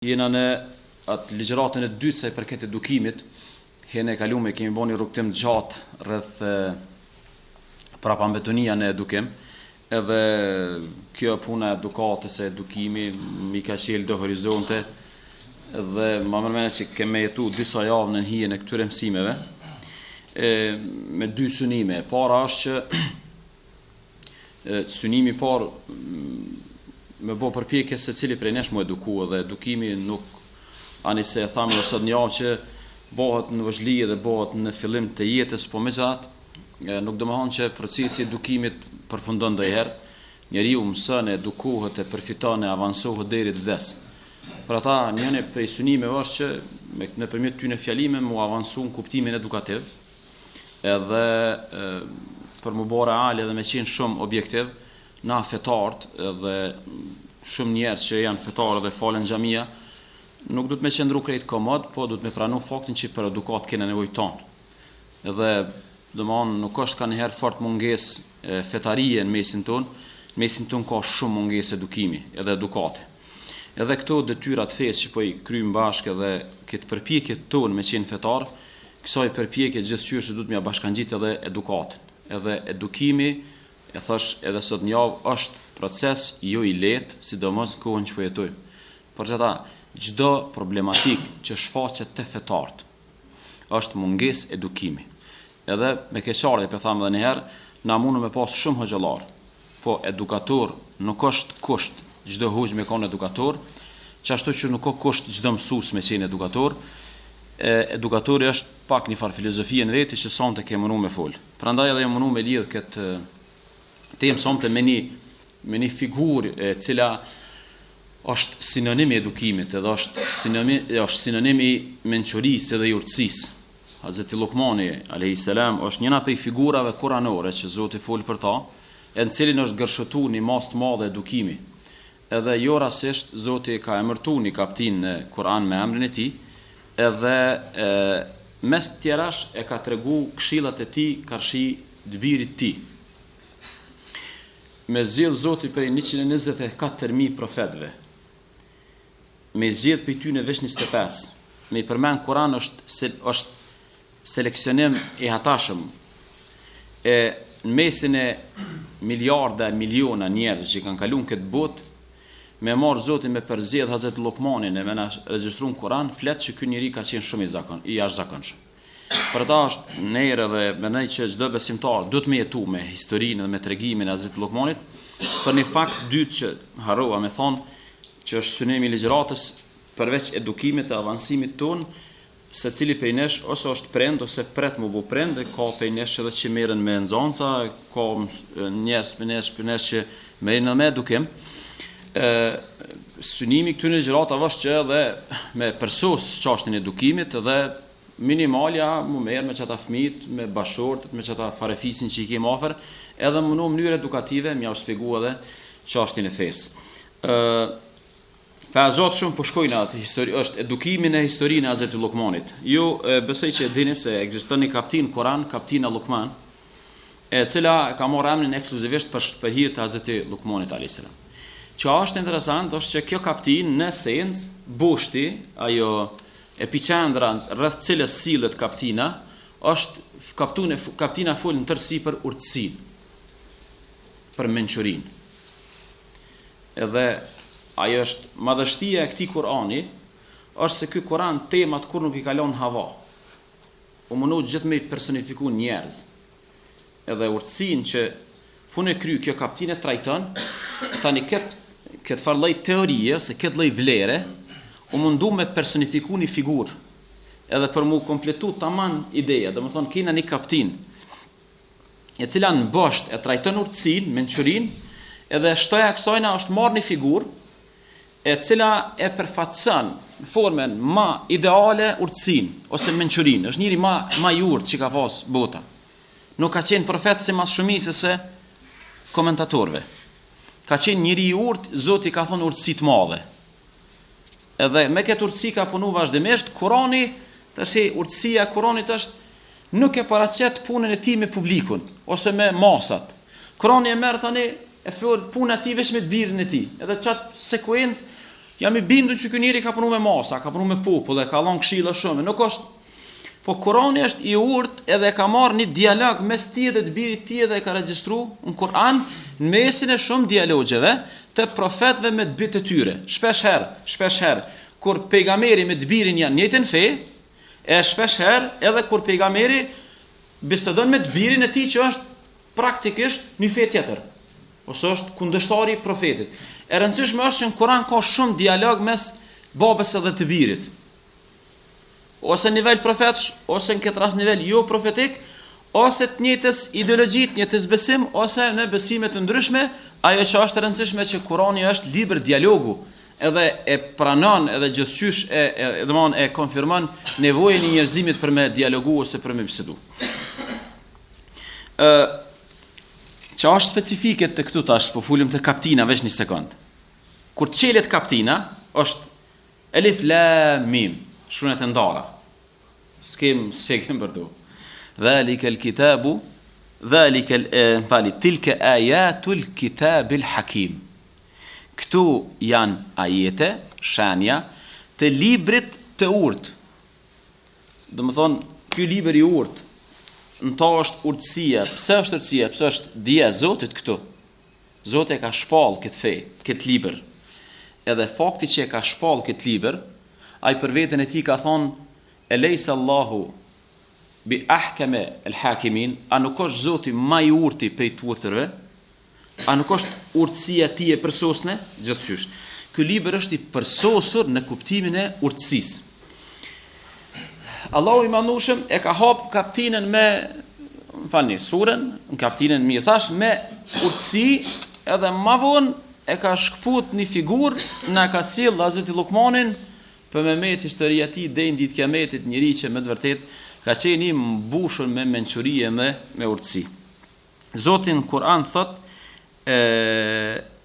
Jena në atë ligjëratën e dytë sa i përket edukimit, hene e kalume kemi bën një rrugtim gjatë rreth prapambetonia në edukim, edhe kjo puna e edukatës e edukimi mi ka qelë do horizonte, dhe ma mërmene që keme jetu disa javë në hijen e këtyre mësimeve, me dy synime. Para është që synimi parë me bo përpjekje se cili prej nesh mu eduku, dhe edukimi nuk ani se e thamë sot një javë që bëhet në vëzhli dhe bëhet në fillim të jetës, po me gjatë nuk do më thonë që procesi edukimit përfundon dhe herë, njeriu mëson, edukohet, e përfiton, e avansohet deri të vdes. Për ata njëne prej synimeve është që nëpërmjet tyne fjalime mu avansu në kuptimin edukativ, edhe për mu bë real edhe me qenë shumë objektiv, na fetarët dhe shumë njerëz që janë fetarë dhe falen xhamia, nuk do të me qëndru krejt komod, po do të me pranu faktin që për edukat kena nevojë tonë. Edhe domthon nuk është kanë herë fort mungesë fetarie në mesin tonë ka shumë mungesë edukimi edhe edukate. Edhe këto detyrat fesë që po i kryjm bashkë edhe këtë përpjekje tonë me qenë fetar, kësaj përpjekje gjithçysh do të më bashkangjit edhe edukatën. Edhe edukimi, e thash edhe sot një javë, është proces jo i lehtë, sidomos në kohën që po jetojmë. Për çata çdo problematik që shfaqet te fetarët është mungesë edukimi. Edhe me keqardhje po them edhe një herë, na mundu me pas shumë hoxhallar, po edukator nuk është kusht çdo hoxh me kon edukator, çashtu që nuk ka kusht çdo mësues me qenë edukator. Edukatori është pak një farë filozofie në vetë që sonte ke mënu me fol. Prandaj edhe jam mënu me lidh këtë temë sonte me një figurë e cila është sinonim i edukimit, edhe është sinonim i mençurisë edhe i urtësisë. Hazreti Lukmani alayhis salam është njëra prej figurave kuranore që Zoti fol për ta, e në cilin është gërshotuar një mas të madhe edukimi. Edhe jo rastisht Zoti ka emërtuar një kaptin në Kur'an me emrin e tij, edhe mes tjerash e ka tregu këshillat e tij karshi dëbirit tij. Me zgjedh Zoti prej 124.000 profetëve, me zgjedh për ty në veç 25, me i përmend Kur'an është seleksionim i hatashëm, e në mesin e miliarda, miliona njerëz që kanë kaluar këtë botë, me marë Zotin me përzgjedh Hazret Lukmanin e me na regjistruar Kur'an, flet që ky njeri ka qenë shumë i jashtëzakonshëm. Për ata është nere dhe mendoj që çdo besimtar duhet me jetu me historinë dhe me tregimin e Hazret Lukmanit, për një fakt dytë që harrova me thonë, që është synimi i ligjëratës, përveç edukimit e avancimit ton, secili prej nesh ose është prend ose pret më bu prend, dhe ka prej nesh edhe që merren me nxënca, ka njerëz për nesh që merren me edukim. Synimi këtyre ligjëratave është që edhe me përsos çështën e edukimit dhe minimalja mu merr me çata fëmijët, me bashortët, me çata farefisin që i kemi afër, edhe në mënyrë edukative më u shpjegua edhe çështën e fesë. Pa zot shumë po shkojnë atë histori, është edukimin e historinë e Hazretit Lukmanit. Ju besoj që dini se ekziston një kaptin Kur'an, kaptina Lukman, e cila ka marrë emrin ekskluzivisht për hir të Hazretit Lukmanit alayhis salam. Që është interesant është që kjo kaptin në esencë boshti, ajo epicendra rreth cilës sillet kaptina, është kaptina fol në tërësi për urtësinë, për mençurinë. Edhe ajo është madhështia e këtij Kur'ani, është se ky Kur'an temat kur nuk i kalon hava. U mundu gjithmonë personifiku njerëz. Edhe urtësinë që funë kry kjo kaptinë trajton, tani këtë farë lloj teorie ose këtë lloj vlere, u mundu me personifiku një figurë, edhe për mu kompletu taman ideja, dhe më thonë kina një kaptin, e cila në bosht e trajton urtësinë, mençurinë, edhe shtoja kësajna është marrë një figurë, e cila e përfatëson në formën ma ideale urtësinë, ose mençurinë, është njëri ma i urtë që ka pas bota. Nuk ka qenë profet si mas shumicës se komentatorve. Ka qenë njëri i urtë, Zoti ka thonë urtësi të madhe. Edhe me këtë urtësi ka punu vazhdimisht, Kurani, tash urtësia e Kuranit është nuk e paraqet punën e tij me publikun ose me masat. Kurani e merr tani e fol puna e tij vetëm me birin e tij. Edhe çat sekuencë Jam I bindur që ky njeri ka punuar me masa, ka punuar me popull, ka dhënë këshilla shumë. Nuk është, po Kurani është I urtë edhe ka marrë një dialog mes tij dhe të birit tij dhe e ka regjistruar në Kur'an në mesin e shumë dialogjeve të profetëve me të bitë të tyre. Shpesh herë kur pejgamberi me të birin janë njëjtën fe, e shpesh herë edhe kur pejgamberi bisedon me të birin e tij që është praktikisht një fe tjetër, ose është kundërshtari I profetit. E rëndësishme është që në Kur'an ka shumë dialog mes babës edhe të birit. Ose nivel profetësh, ose në këtë rast nivel jo profetik, ose të njëjtës ideologji, të njëjtës besim, ose në besime të ndryshme, ajo që është e rëndësishme që Kurani është libër dialogu, edhe e pranon edhe gjithçysh e konfirmon nevojën e njerëzimit për me dialogu ose për me bisedu. Që është specifike të këtu tash, po fulim të kaptina veç një sekond. Kur çelet kaptina, është elif lam mim. Shkruanet e ndara. S'kem sfegim për to. Dhalika al-kitabu, tilka ayatul kitabil hakim. Këtu janë ajete, shenja të librit të urtë. Do të thonë, ky libër I urtë, në ta është urtësia. Pse është urtësia? Pse është dija e Zotit këtu? Zoti e ka shpallë këtë fe, këtë libër. Edhe fakti që e ka shpallë këtë libër, ai për veten e tij ka thonë elejsa Allahu bi ahkame el hakimin, a nuk është Zoti më I urti prej të urtërve? A nuk është urtësia e tij e përsosne? Gjithçysh. Ky libër është I përsosur në kuptimin e urtësisë. Allahu I Madhëshëm e ka hap kaptinën me, surën, në kaptinën mirë thash, me urtësi, edhe më vonë e ka shkput një figurë në ka sill Hazreti Lukmanin për me met historia ti dhe në ditë kiametit, njëri që me të vërtet ka qenë I mbushur me mençuri e me urtësi. Zoti në Kur'an thot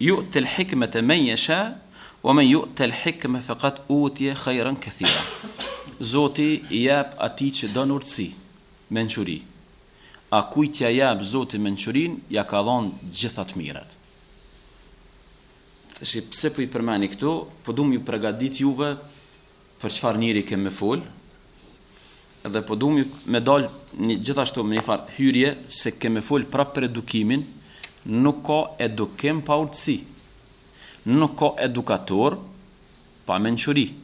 yu'til hikmata man yasha wa man yu'tal hikma faqad utiya khayran kathira. Zoti I jep atij që don urtësi, mençuri. A kujt ja jep Zoti mençurin, ja ka dhënë gjitha të mirat. Tash pse po I përmani këtu, po duam ju përgatit juve për çfarë njëri kem me fol, edhe po duam me dal gjithashtu me një farë hyrje se kem me fol prapë për edukimin, nuk ka edukim pa urtësi. Nuk ka edukator pa mençuri.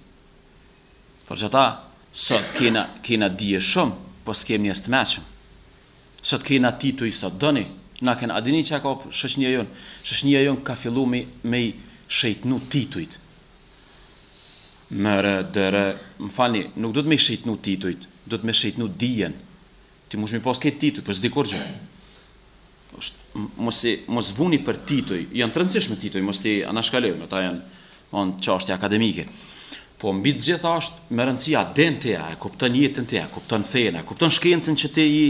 Por që ta, sot kena dije shumë, po s'kem njerëz të mëshëm. Sot kena tituj sot dëni, na kena adini që ka shoqënia jon. Shoqënia jon ka fillu me shejtnu titujt. Më falni, nuk do të me shejtnu titujt, do të me shejtnu dijen. Ti mush mi pas këtë tituj, për s'di kur gjë. Mos vuni për tituj, janë të rëndësishme tituj, mos ti anashkalojmë, ata janë çështje akademike. Po mbi të gjitha është me rëndësia den teja, e kupton jetën teja, kupton fenë, kupton shkencën që ti I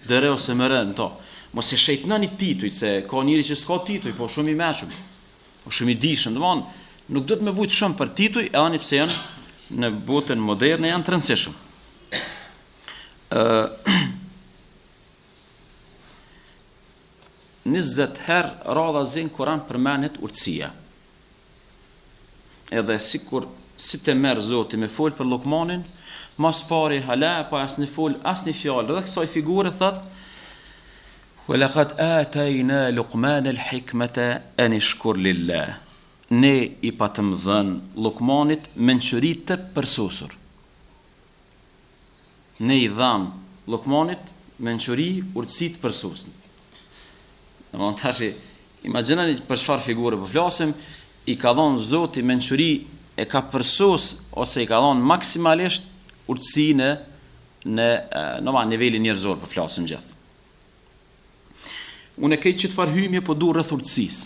dëre ose më rën to. Mos e shejtnani tituj, se ka njëri që s'ka tituj, po shumë I mëshëm, po shumë I dishëm, domthon nuk do të me vujt shumë për tituj, edhe pse janë në botën moderne janë të rëndësishëm. 20 herë radhazi në Kur'an përmenet urtësia. Edhe si të merë Zoti me fol për Lukmanin, mas pari hala, pa as një fol, as një fjallë, dhe kësaj figure thot, وَلَقَدْ آتَيْنَا لُقْمَانَ الْحِكْمَةَ أَنِ اشْكُرْ لِلَّهِ. Ne I patëm dhënë Lukmanit mençuri të përsosur. Ne I dham Lukmanit mençuri urtësi të përsosur. Domethënë tash imagjinoni për çfarë figure po flasim, I ka dhënë Zoti mençuri, e ka përsos ose I ka dhënë maksimalisht urtësi në nivelin njerëzor po flasim gjithë. Unë e kejtë që të farë hymje po du rreth urtësisë.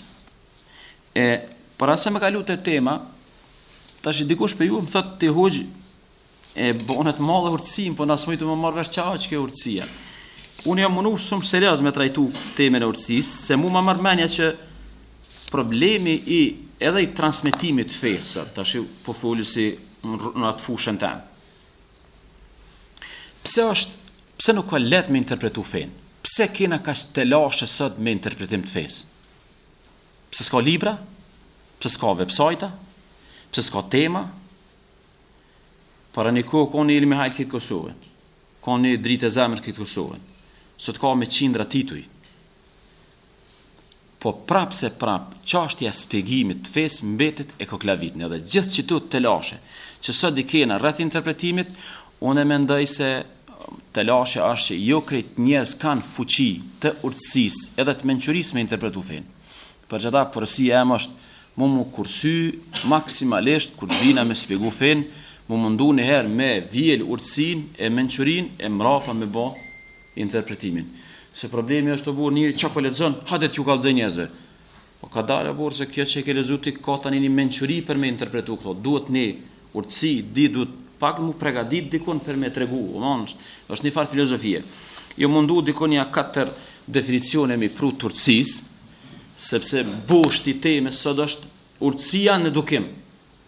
Para se me kalu të tema, tash dikush për ju më thot të hoqë bonet madhe urtësim, po nësë mëjtë më marrë vesh qa që ke urtësia. Unë jam mënu shumë serios me trajtu temen e urtësisë, se mu ma marrë menja që problemi edhe I transmitimit fesë, tash po foli si në atë fushën tem. Pse nuk ka let me interpretu fenë? Pse kena ka stelashe sot me interpretim të fesë? Pse s'ka libra? Pse s'ka websajta? Pse s'ka tema? Para një kohë ka një Ilmi Hajl këtë Kosovën, ka një dritë e zemër këtë Kosovën, sot ka me qindra tituj. Po prap se prap, çështja e shpjegimit të fesë mbetet e koklavitën, edhe gjithë çito të lashe, që sot di kena rreth interpretimit, unë mendoj se të lashe është që jo krejt njerëz kanë fuqi të urtësisë edhe të mençurisë me interpretu fen. Për çata porosia em është mu kursy maksimalisht kur vina me shpjegu fen, mu mundu një herë me vjel urtësinë e mençurinë e mrapa me bë interpretimin. Se problemi është të burë njëri që po lexon, hajde t'ju kallëzoj njerëzve. Po ka dalë burë se kjo që e ke lexuar ti ka tani një mençuri për me interpretu këto. Duhet një urtësi, duhet pak mu pregadit dikun për me tregu. Është një farë filozofie. Jo mundu dikun ja 4 definicione me pru të urtësisë, sepse boshti temës sot është urtësia në edukim.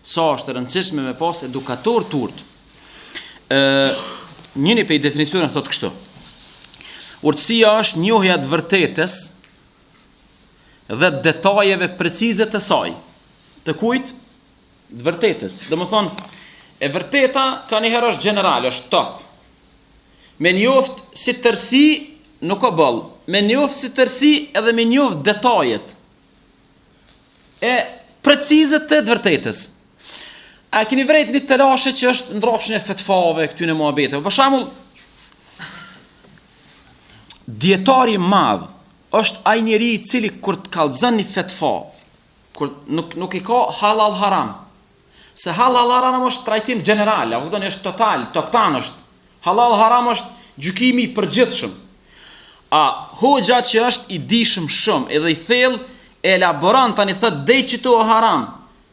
Sa është e rëndësishme me pas edukator të urtë. Njëni prej definicioneve thotë kështu. Urtësia është njohja e vërtetës dhe detajeve precize të saj. Të kujt? Të vërtetës. Domethënë, e vërteta ka një herë është general, është top. Me njoft si tërsi nuk ka boll. Me njoft si tërsi edhe me njoft detajet e precize të vërtetës. A keni vërejt një të lashe që është ndrofshin e fetfave këtyne muhabete. Për shembull, dietari madh është ai njeri i cili kur të kallzon një fetfa, kur nuk i ka halal haram. Se halal haram është trajtim general, apo do është total, toktan është. Halal haram është gjykimi i përgjithshëm. A hoxha që është i dishëm shumë, edhe i thellë e elaboron tani thotë dej që to haram,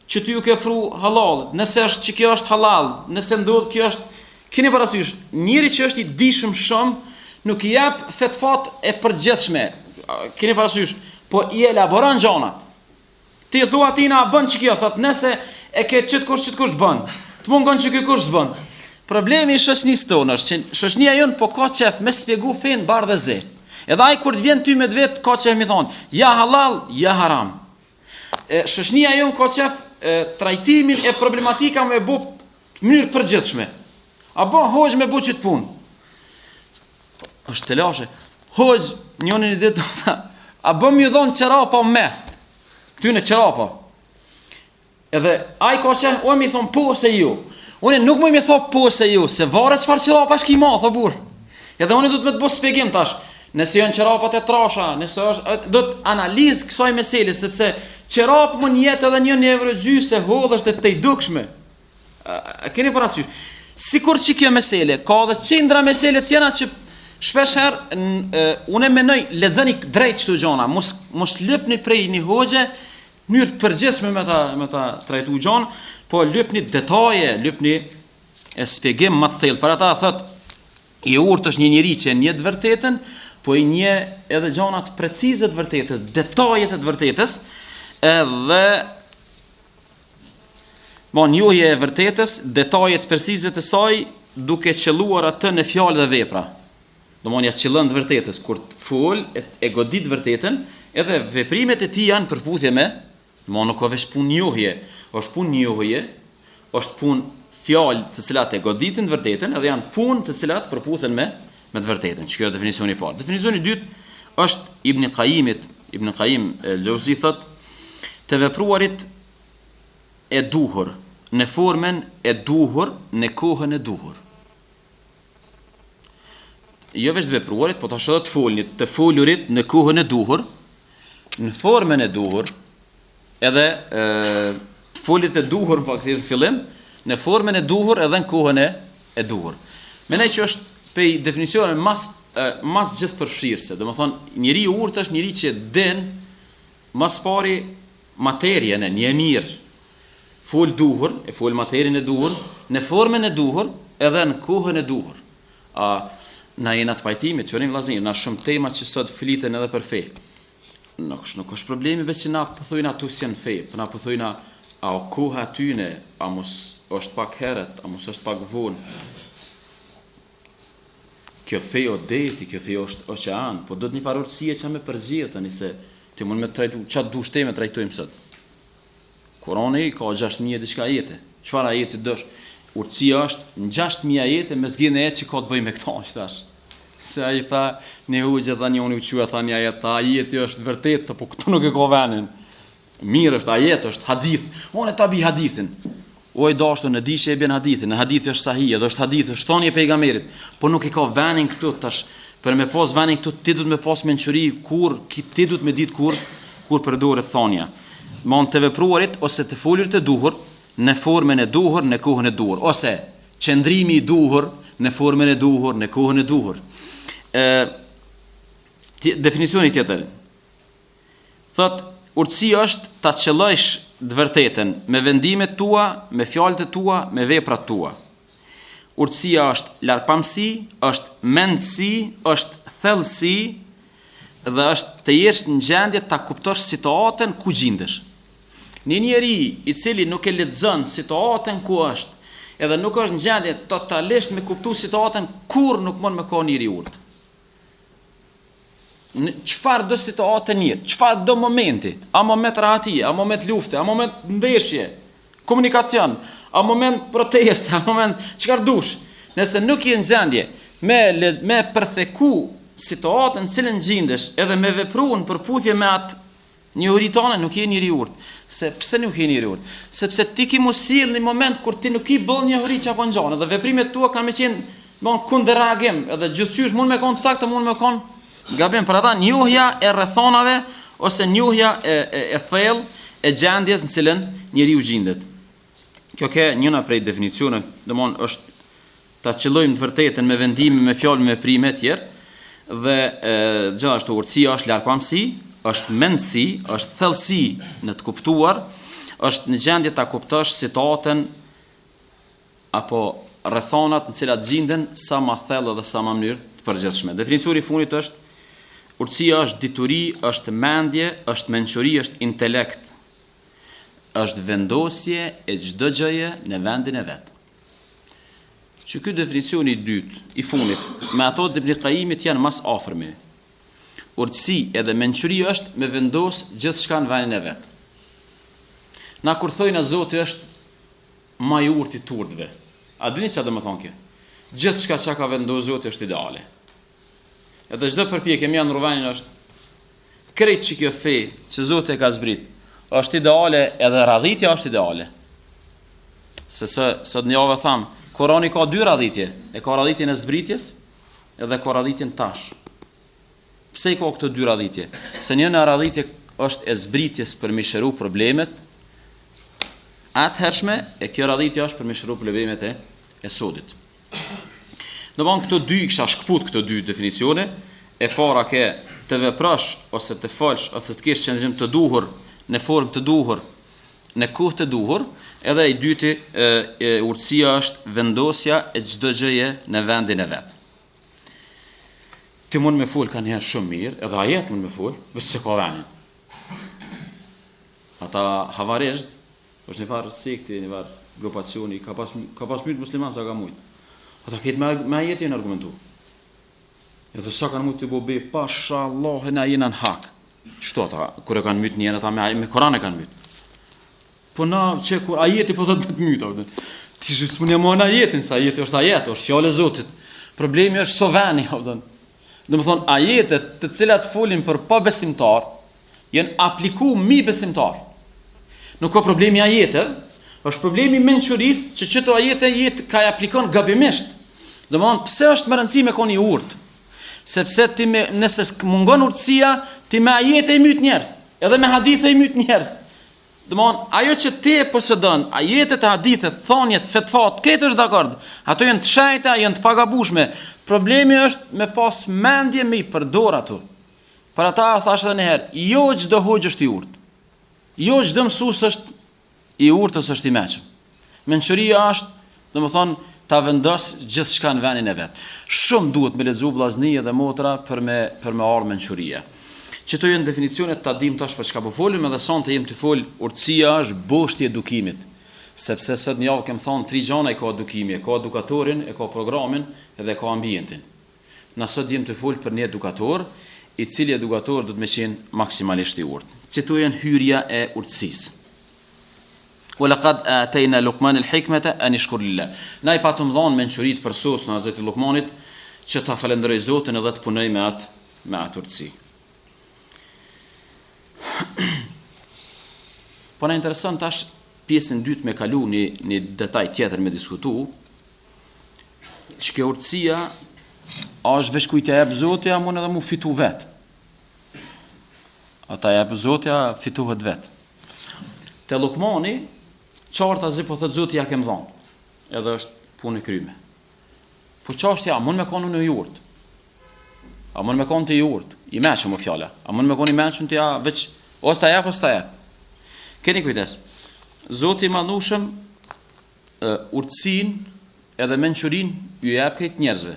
që ty ju ke fru halal, nëse është që kjo është halal, nëse ndodh kjo është, keni parasysh, njëri që është i dishëm shumë nuk i jep fetfat e përgjithshme. Keni parasysh, po i elaboron gjanat. Ti thua atina bën që kjo, thot nëse e ke çit kush të bën. Të mungon që ky kush s'bën. Problemi i shoqënisë tonë është që shoqënia jon po ka qef me shpjegu fen bardhë ze. Edhe ai kur të vjen ty me vet ka qef mi thon, ja halal, ja haram. Shoqënia jon ka qef trajtimin e problematika me bu në mënyrë përgjithshme. Apo hoj me bu çit punë. Është të lashe. Hoj, njënin i ditë, a bëm ju dhonë qerapa mest. Këtyne qerapa. Edhe, aj ka që, o mi thonë po se ju. Unë nuk më mi thonë po se ju, se vare qëfar qerapa është ki ma, thë burë. Edhe unë du të me të bu spjegim tash. Nëse janë qerapat e trasha, nëse është, do të analizë kësaj meseli, sepse qerap më njetë edhe një evrogjy se hodhë është të i dukshme. A keni parasysh? Sikur që kjo mesele, ka dhe qindra mesele tjena që shpesh herë unë mendoj lexoni drejt çdo gjona, mos lëpni prej një hoxhe në mënyrë të përgjithshme me ta trajtu gjon, po lëpni detaje, lëpni e shpjegim më të thellë. Për ata thotë i urtë është një njerëz që njeh të vërtetën, po i njeh edhe gjona të precize të vërtetës, detajet e të vërtetës, edhe njohja e vërtetës, detajet precize të saj, duke qelluar atë në fjalë dhe vepra. Domthonja qëllën të vërtetës, kur të fol, e godit vërtetën, edhe veprimet e tij janë përputhje me, nuk ka veç punë njohje, është punë njohje, është punë fjalë të cilat e goditin të vërtetën, edhe janë punë të cilat përputhen me të vërtetën. Kjo është definicioni i parë. Definicioni i dytë është Ibn Qayyim el-Jauzi thotë, të vepruarit e duhur në formën e duhur në kohën e duhur. Jo veç të vepruarit, po të ashtë të folnit, të folurit në kohën e duhur, në formën e duhur, edhe të folit e duhur, pa këthirë në fillim, në formën e duhur edhe në kohën e duhur. Menej që është pej definicione mas gjithë përfshirëse, dhe më thonë, njëri urtë është njëri që den mas pari materjen e një mirë, fol duhur, e fol materjen e duhur, në formën e duhur, edhe në kohën e duhur. Na jena të pajtimit, qërim vlazim, na shumë temat që sot fliten edhe për fej. Nuk është problemi veç që na pëthojna tu si në fej, për na pëthojna a o koha tyne, a mos është pak heret, a mos është pak vonë. Kjo fej o deti, kjo fej është oqean, po do të një farorësie që me përzjetë, se të mund me trajtu, qatë du shteme trajtojmë sot. Kurani ka 6000 diçka ajete. Çfarë ajeti dosh? Urtësia është në 6000 ajete me zgjidhjen e që ka të bëjë me këto, thash. Se ai tha, ne hoxha tani unë u çua thani ajet, ajeti është vërtet, po këtu nuk e ka vënë. Mirë është ajet, është hadith. Unë ta bi hadithin. O i dashur në di që e bën hadithin, në hadith është sahih, edhe është hadith, është thënie e pejgamberit, po nuk i ka vënë këtu tash. Për me pas vënë këtu ti duhet me pas mençuri kur ti duhet me ditë kur përdoret thonja. Mund të vepruarit ose të folurit të duhur në formën e duhur, në kohën e duhur, ose qëndrimi i duhur në formën e duhur, në kohën e duhur. Definicioni tjetër. Thot, urtësia është ta qëllojsh të vërtetën me vendimet tua, me fjalët e tua, me veprat tua. Urtësia është larpamësi, është mendësi, është thellësi dhe është të jesh në gjendje ta kuptosh situatën ku gjendesh. Një njeri i cili nuk e lexon situatën ku është, edhe nuk është në gjendje totalisht me kuptu situatën, kur nuk mund me ka njëri urtë. Në çfarë do situatën jetë, çfarë do momenti, a moment rahatie, a moment lufte, a moment ndeshje, komunikacion, a moment proteste, a moment çfarë dush. Nëse nuk je në gjendje me përtheku situatën në cilën gjendesh, edhe me vepruar në përputhje me atë njohuri tonë, nuk je njëri urt. Se pse nuk je njëri urt? Sepse ti ki mos sill në moment kur ti nuk i bëll njohuri çapo ngjan, edhe veprimet tua kanë më qenë kundër reagim, edhe gjithçysh mund me kon saktë, mund me kon gabim. Për ata njohja e rrethonave ose njohja e thellë e gjendjes në cilën njeriu gjendet. Kjo ka njëra prej definicioneve, domthon është ta qëllojmë të vërtetën me vendime, me fjalë, me veprime të tjerë, dhe gjithashtu urtësia është larpamësi, është mendësi, është thellësi në të kuptuar, është në gjendje ta kuptosh situatën apo rrethonat në cilat gjenden sa më thellë dhe sa më mënyrë të përgjithshme. Definicioni i fundit është urtësia është dituri, është mendje, është mençuri, është intelekt, është vendosje e çdo gjëje në vendin e vet. Që ky definicioni i dytë, i fundit, me ato të Ibn Qayyimit janë mas afërmi. Urtësi edhe mençuri është me vendos gjithçka në vendin e vet. Na kur thojnë Zoti është më i urtë i turdhve. A dini çfarë do të thonë kjo? Gjithçka që ka vendosur Zoti është ideale. Edhe çdo përpjekje më në rrugën është krejt që kjo fe që Zoti e ka zbrit, është ideale edhe radhitja është ideale. Se sot në javë tham, Kurani ka dy radhitje, e ka radhitjen e zbritjes edhe ka radhitjen tash. Pse i ka këto dy radhitje? Se njëna radhitje është e zbritjes për me shëru problemet atëhershme, e kjo radhitje është për me shëru problemet e sodit. Domthon këto dy kisha shkput këto dy definicione, e para ke të veprosh ose të folsh ose të kesh qëndrim të duhur në formë të duhur, në kohë të duhur, edhe i dyti urtësia është vendosja e çdo gjëje në vendin e vet. Ti mund me fol kanë herë shumë mirë, edhe ajet mund me fol, vetë se ka vënë. Ata havarizht, është një farë sekti, një farë grupacioni, ka pas mytë musliman sa ka mujtë. Ata këtë me ajet jenë argumentu. Edhe sa kanë mujtë të bobe, pasha Allah, na jenë në hak. Qëto ata, kër e kanë mytë njën, ata me Koran e kanë mytë. Po na, që kur ajeti po thot me të mytë, ti që s'mun jam në ajetin, sa ajeti është ajet, është fjallë e Zotit. Problemi është soveni, dhe më thonë, ajetet të cilat folin për pa besimtar, jenë apliku mi besimtar. Nuk ka problemi ajetet, është problemi mençuris që qëto ajetet ka aplikon gabimisht. Dhe më thonë, pse është më rëndësi me koni urtë? Sepse ti nëse mungon urtësia, ti me ajete i myt njerëz, edhe me hadithe i myt njerëz. Domthon, ajo që ti posëdon, ajetet e hadithet, thonjet, fetvat, këtë është dakord. Ato janë të shajta, janë të pagabueshme. Problemi është me pas mendje me i përdor ato. Për ata thashë edhe një herë, jo çdo hoxh është i urtë. Jo çdo mësues është i urtë ose është i mëshëm. Mençuria është, domethënë, ta vendos gjithçka në vendin e vet. Shumë duhet me lexu vllazni dhe motra për me ardhur mençuria. Qëto janë definicionet ta dim tash për çka po folim, edhe sonte jem të fol urtësia është boshti i edukimit. Sepse sot në javë kem thonë 3 gjëra i ka edukimi, e ka edukatorin, e ka programin edhe ka ambientin. Na sot jem të fol për një edukator, i cili edukator do të më qenë maksimalisht i urtë. Qëto janë hyrja e urtësisë. Walaqad atayna Luqman al-hikmata an yashkur lillah. Na I patëm dhënë mençuritë për sosën e Hazreti Luqmanit që ta falenderoj Zotin edhe të punoj me atë urtësi. Po na intereson tash pjesën dytë me kalu një detaj tjetër me diskutu, që kjo urtësia është veç kujt e jep Zoti, a mund edhe mu fitu vet. Ata jep Zoti, fituhet vet. Te Luqmani qartazi po thot Zoti ja kem dhënë. Edhe është punë kryme. Po çështja, a mund me konë në jurt? A mund me konë të jurt? I mëshëm më fjala. A mund me konë i mëshëm të ja veç ose ta jap ose ta jap. Keni kujdes. Zoti I madhnushëm urtësinë edhe mençurinë ju jep këtë njerëzve.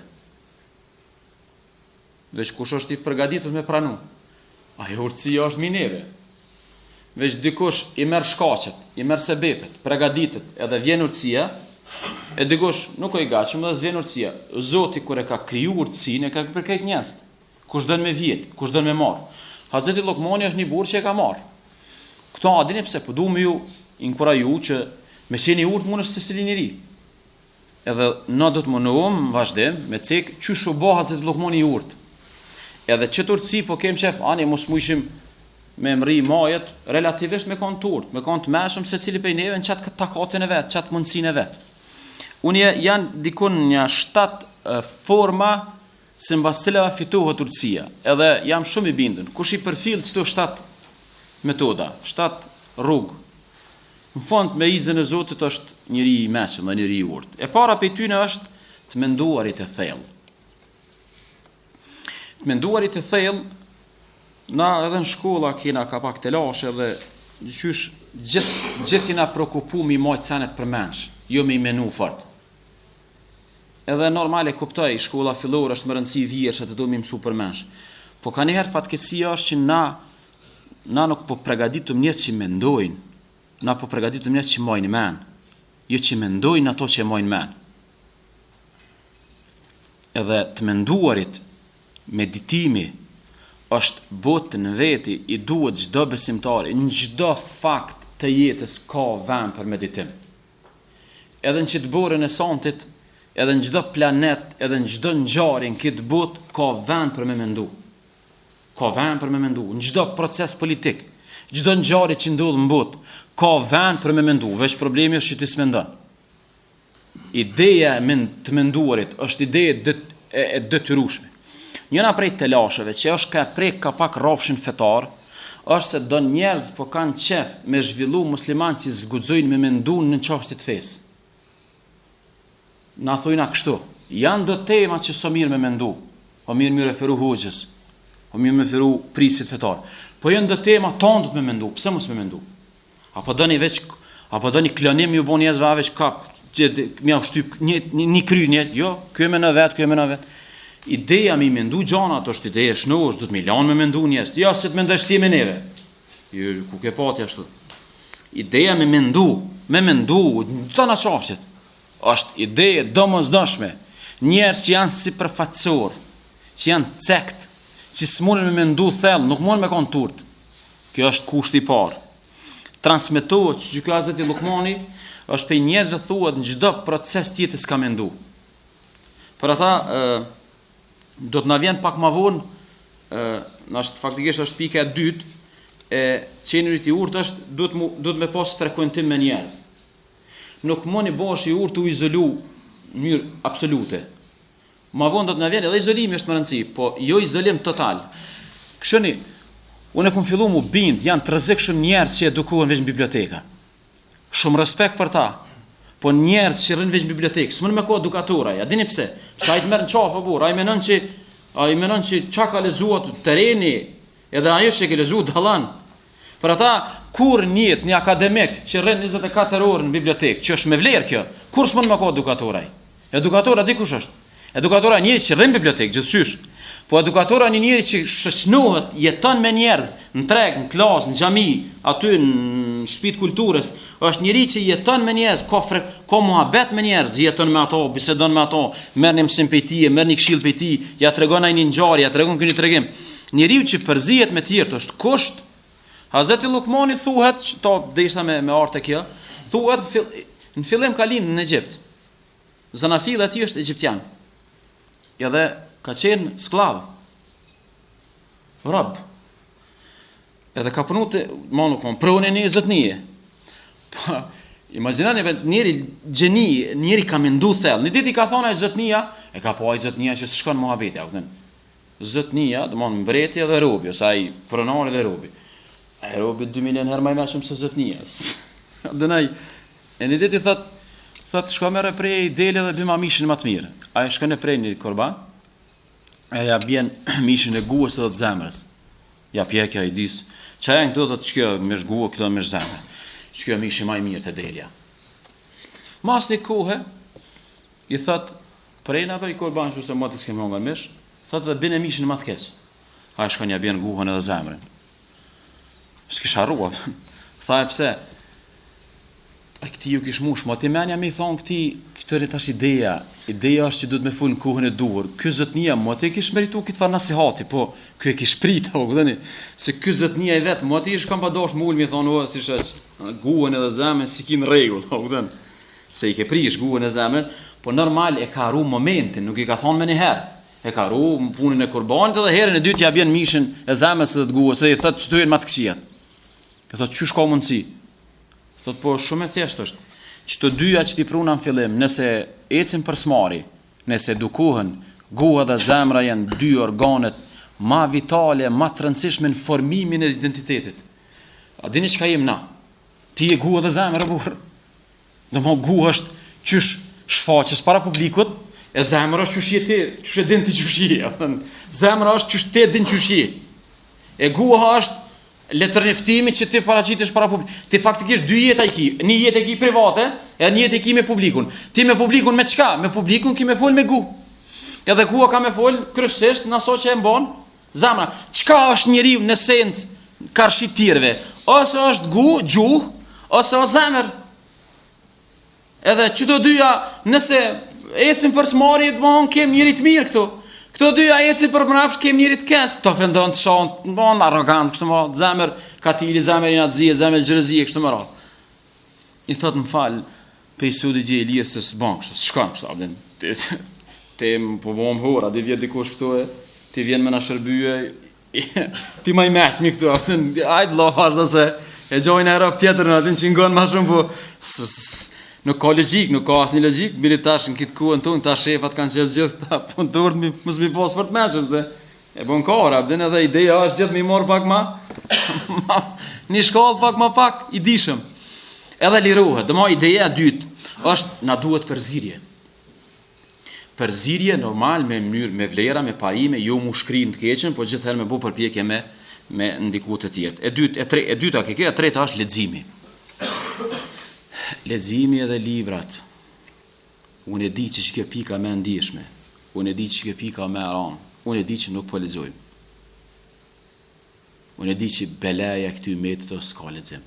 Veç kush është I përgatitur me pranu. Ajo urtësia është mineve. Veç dikush I merr shkaqet, I merr sebepet, përgatitet edhe vjen urtësia, e dikush nuk I gatshëm dhe s'vjen urtësia. Zoti kur e ka kriju urtësinë e ka për këtë njerëz. Kush don me vjen, kush don me marr. Hazreti Luqmani është një burr që e ka marr. Këto a dini pse po duam ju inkuraju që me qenë I urt mundesh të cilin I ri. Edhe na do të mundohem vazhdim me cek çu bo Hazreti Luqmani I urt. Edhe çet urtësi po kem shef ani mos muishim me mri majet relativisht me konturt, me kont mëshëm secili prej neve në çat takatin e vet, çat mundsinë e vet. Unë janë dikun një 7 forma se mbas cilave fitohet urtësia. Edhe jam shumë I bindur. Kush I përfill këto 7 metoda, 7 rrugë. Në fund me izën e Zotit është njëri I mëshëm, njëri I urt. E para prej tyre është të menduarit e thellë. Të menduarit e thellë na edhe në shkolla kena ka pak të lashe dhe qysh gjithi na prokupu mi majtë senet për mensh, jo me I menu fort. Edhe normale kuptoj, shkolla fillore është më rëndësi vjerë që të do mi mësu për mensh. Po ka njëherë fatkeqësia është që na nuk po përgatitëm njerëz që mendojnë, na po përgatitëm njerëz që mojnë men, jo që mendojnë ato që mojnë men. Edhe të menduarit, meditimi, është botë në veti I duhet çdo besimtari, në çdo fakt të jetës ka vend për meditim. Edhe në çdo borën e santit, edhe në çdo planet, edhe në çdo ngjarje në këtë botë ka vend për me mendu. Ka vend për me mendu, në çdo proces politik, çdo ngjarje që ndodh në botë, ka vend për me mendu, veç problemi është që ti s'mendon. Ideja të menduarit është ide e detyrueshme. Njëna prej të lashëve që është ka prek ka pak rrafshin fetar, është se do njerëz po kanë qef me zhvillu musliman që zguxojnë me mendu në çështje të fesë. Na thojna kështu, janë do tema që so mirë me mendu, o mirë me referu hoxhës, o mirë me referu prisit fetar. Po janë do tema tonë do të me mendu, pse mos me mendu? Apo doni klonim ju bon njerëzve veç kap, mja shtyp një kry njerë, jo, kjo me në vet. Ideja me I mendu gjana ato është ideja shnosh, do të me lanë me mendu njerëz. Ja, se të mendosh si me neve. Jo, ku ke pati ashtu. Ideja me mendu, të na çështjet. Është ide domosdoshme. Njerëz që janë sipërfaqësor, që janë cekt, që s'mundën me mendu thellë, nuk mundën me kon turt. Kjo është kushti I parë. Transmetohet që ky Hazreti Luqmani është për njerëzve thuhet në çdo proces tjetër s'ka mendu. Për ata do të na vjen pak më vonë, është faktikisht është pika e dytë e qenurit I urtë është duhet me pas frekuentim me njerëz. Nuk mundi bosh I urtë u izolu në mënyrë absolute. Më vonë do të na vjen edhe izolimi është më rëndësi, po jo izolim total. Këshoni, unë kam filluar mu bind, janë të rrezikshëm njerëz që edukohen veç në biblioteka. Shumë respekt për ta. Po njerëz që rrin veç në bibliotekë, s'mund me kohë edukatora, ja dini pse? Sa I të merr në qafë burr, ai menon që çka ka lexuar terreni, edhe ajo që ke lexuar dallan. Për ata kur njët një akademik që rrin 24 orë në bibliotekë, që është me vlerë kjo, kur s'mund me kohë edukatora. Edukatora di kush është? Edukatora njëri që rrin në bibliotekë gjithçysh. Po edukatora një njëri që shoqënohet, jeton me njerëz, në treg, në klasë, në xhami, aty në shtëpitë kulturës, është njëri që jeton me njerëz, ka muhabet me njerëz, jeton me ato, bisedon me ato, merr një mësim prej tij, merr një këshill prej tij, ja tregon ai një ngjarje, ja tregon këni tregim. Njeriu që përzihet me të tjerë është kusht Hazreti Lukmani thuhet, që to deshta me arte kjo, thuhet në fillim ka lind në Egjipt. Zanafili aty është egjiptian. Edhe ka qenë sklav. Rob. Edhe ka punu të manu kon prone një zotnie. Po imagjinoni njëri gjeni, njëri ka mendu thellë. Një ditë i ka thonë ai zotnia, e ka po ai zotnia që s'shkon muhabeti, a kupton? Zotnia, do të thonë mbreti edhe robi, ose ai pronari dhe robi. Ai robi 2 milion herë më shumë se zotnia. Dënaj, e një ditë i thot shko merre prej dele dhe bëma mishin më të mirë. Ai shkon e prej një korban. Ai ja bën mishin e guës edhe të zemrës. Ja pjekja i dis. Çfarë janë këto të çka me zguë, këto me zemrë. Çka mishi më i mirë te delja. Mas një kohë i thot prej na për korban ose më të skemë nga mish, thot dhe bën e mishin më të keq. Ai shkon ja bën guën edhe zemrën. S'ke harruar. Tha pse? A këti ju kish mush, ma ti menja me i thonë këti, këtëri tash ideja është që du të me full në kuhën e duhur, ky zotnia, ma ti kish meritu këtë farë nasihati, po, ky e kish prita, po, këtëni, se ky zotnia i vetë, ma ti ish kam pa dosh mull, me i thonë, o, si sheq, guhën edhe zemen, si ki në regull, po, këtëni, se i ke prish guhën e zemen, po normal e ka ru momentin, nuk i ka thonë me një herë, e ka ru punën e kurbanit, edhe herën e dytë ja bjen mishin e zemen së të guhës, se i thëtë që të jenë ma të këqijat. E thot çysh ka mundsi? Thot po shumë e thjeshtë është. Çto dyja që ti pruna në fillim, nëse ecin për smari, nëse dukuhen, guha dhe zemra janë 2 organet ma vitale, ma të rëndësishme në formimin e identitetit. A dini çka jem na? Ti e guha dhe zemra burr. Domthon guha është çysh shfaqes para publikut, e zemra është çysh je ti, çysh e din ti çysh je. Zemra është çysh ti din çysh je. E guha është letërnjëftimi që ti paraqitesh para publikut. Ti faktikisht 2 jeta i ki, një jetë e ki private, e një jetë e ki me publikun. Ti me publikun me çka? Me publikun ki me fol me gu. Edhe gua ka me fol kryesisht në aso që e mban zemra. Çka është njeriu në esencë karshi tjerëve? Ose është gu, gjuh, ose është zemër. Edhe çdo dyja, nëse ecin për smari, do të kem njëri të mirë këtu. Këto dyja ecin për mbrapsht, kem njëri të keq, të ofendon të shon, të bon arrogant, kështu më radh, zemër katili, zemër inatëzie, zemër xhelozie, kështu më radh. I thot më fal, pe sudi di Elia se s'bën kështu, s'shkon kështu, abden. Ti po bom hora, di vjet dikush këtu e ti vjen me na shërbye, ti më i mëshmi këtu, abden. Hajde Allah vazhdo se e gjojnë Europë tjetër në atin që ngon më shumë, po nuk ka logjik, nuk ka asnjë logjik, bile tash në këtë kuën tonë, tash shefat kanë qenë gjithë ta punëtor, mos mi pas për të mëshëm se e bën kora, abden edhe ideja është gjithë më marr pak më një shkollë pak i dishëm. Edhe lirohet. Dëmo ideja e dytë është na duhet përzierje. Përzierje normal me mënyrë, me vlera, me parime, jo mu shkrim të keqen, po gjithëherë me bu përpjekje me ndiku të tjetë. E dyta ke kjo, e treta është leximi. Leximi edhe librat. Unë e di që kjo pika më ndjeshme. Unë e di që kjo pika më e rëndë. Unë e di që nuk po lexojmë. Unë e di që belaja këty metodo s'ka lexim.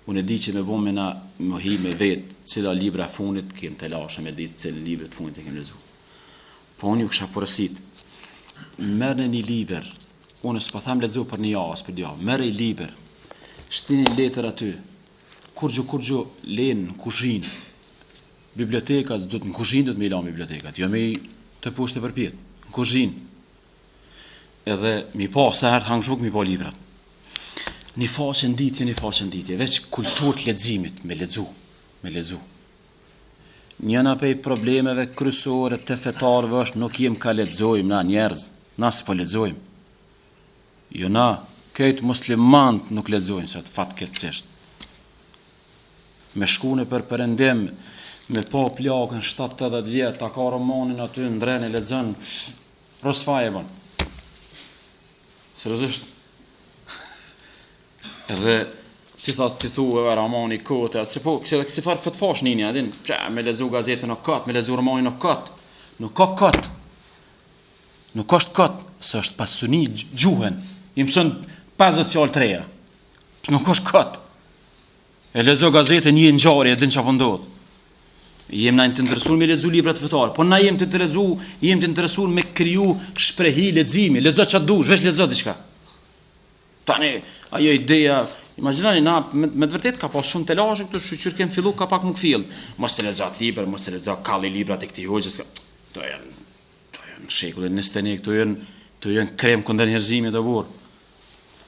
Unë e di që me bom me na mohi me vetë cila libra fundit kem të lashe me ditë cila libra të fundit e kem lezu. Po unë ju kësha porosit. Merë një liber. Unë s'pa tham lezu për një javë, për 2 javë. Merë i liber. Shtini letër aty. Kurgjo lenë në kuzhinë. Bibliotekat, në kuzhinë do të me i lanë bibliotekat. Jo me i të pushte për pjetë. Në kuzhinë. Edhe mi pa, sa herë të hangë shuk, mi pa librat. Një faqen ditje, veç kulturë të leximit, me lexu. Njëna prej problemeve kryesore të fetarëve është nuk jem ka lexojmë na njerëz, na s'po lexojmë. Jo na, këtë muslimant nuk lexojnë, sa të fatkeqësisht. Me shkune për perëndim, me pa plakën 7-80 vjet, ta ka romanin aty ndren e lexon, rosfaje bon. Seriozisht. Edhe ti thua romani kote, se po, kësi farë fëtfash njënja, din, me lezu gazetën o këtë, me lezu romanin o këtë, nuk ka këtë, nuk është këtë, se është pasuni gjuhen, i mësën 50 fjallë të reja, nuk është këtë, e lezu gazetën një ngjarje, din që apëndodhë, jem na të interesuar me lezu libra të fetarë, po na jem të interesuar me kriju shprehi leximi, lexo çfarë dush, veç lexo diçka. Tani, ajo ideja, imagjinoni na me të vërtet ka pas shumë telazhe këtu, shqyr kem fillu ka pak më kfill. Mos e lexat libër, mos e lexat kalli librat e këtij hoxhës. To janë shekullin 21, këto janë krem kundër njerëzimit të burr.